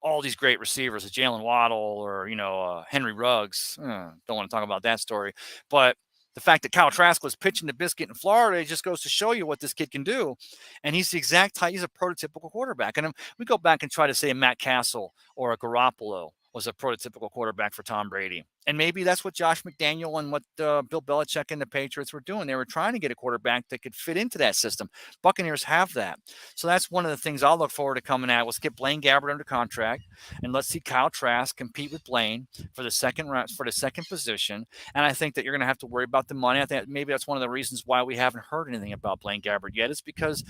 all these great receivers, Jalen Waddle or, Henry Ruggs. Don't want to talk about that story. But the fact that Kyle Trask was pitching the biscuit in Florida, it just goes to show you what this kid can do. And he's the exact type, he's a prototypical quarterback. And we go back and try to say a Matt Castle or a Garoppolo was a prototypical quarterback for Tom Brady. And maybe that's what Josh McDaniel and what Bill Belichick and the Patriots were doing. They were trying to get a quarterback that could fit into that system. Buccaneers have that. So that's one of the things I'll look forward to coming at. Let's get Blaine Gabbert under contract, and let's see Kyle Trask compete with Blaine for the second position. And I think that you're going to have to worry about the money. I think maybe that's one of the reasons why we haven't heard anything about Blaine Gabbert yet. It's because,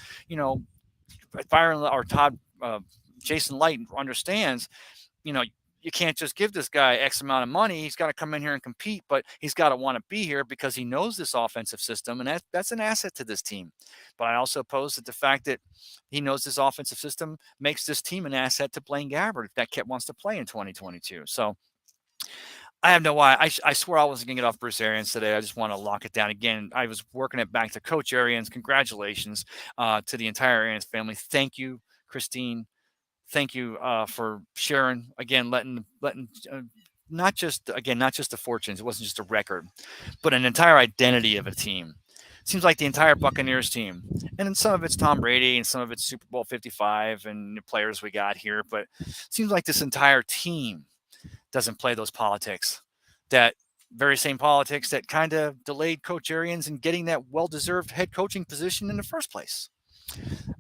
Byron or Todd, Jason Light understands, you can't just give this guy X amount of money. He's got to come in here and compete, but he's got to want to be here because he knows this offensive system, and that's an asset to this team. But I also pose that the fact that he knows this offensive system makes this team an asset to Blaine Gabbert if that kid wants to play in 2022. So I have no why. I swear I wasn't going to get off Bruce Arians today. I just want to lock it down again. I was working it back to Coach Arians. Congratulations to the entire Arians family. Thank you, Christine. Thank you for sharing again, letting not just the fortunes. It wasn't just a record, but an entire identity of a team. It seems like the entire Buccaneers team, and then some of it's Tom Brady and some of it's Super Bowl 55 and the players we got here. But it seems like this entire team doesn't play those politics. That very same politics that kind of delayed Coach Arians in getting that well-deserved head coaching position in the first place.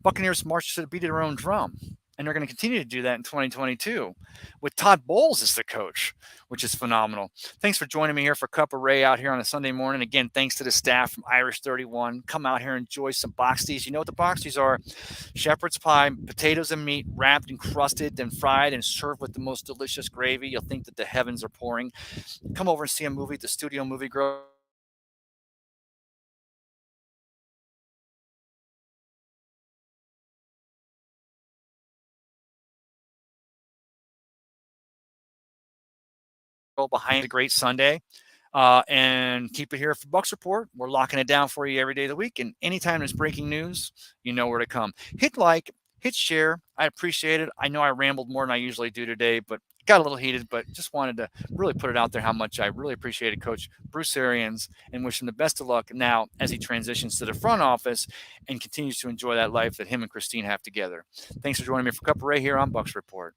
Buccaneers marched to the beat of their own drum. And they're going to continue to do that in 2022 with Todd Bowles as the coach, which is phenomenal. Thanks for joining me here for Cup of Ray out here on a Sunday morning. Again, thanks to the staff from Irish 31. Come out here and enjoy some boxties. You know what the boxties are? Shepherd's pie, potatoes and meat, wrapped and crusted, then fried and served with the most delicious gravy. You'll think that the heavens are pouring. Come over and see a movie at the Studio Movie Grill. Behind a great Sunday. And keep it here for Bucs Report. We're locking it down for you every day of the week. And anytime there's breaking news, you know where to come. Hit like, hit share. I appreciate it. I know I rambled more than I usually do today, but got a little heated, but just wanted to really put it out there how much I really appreciated Coach Bruce Arians and wish him the best of luck now as he transitions to the front office and continues to enjoy that life that him and Christine have together. Thanks for joining me for Cup of Ray here on Bucs Report.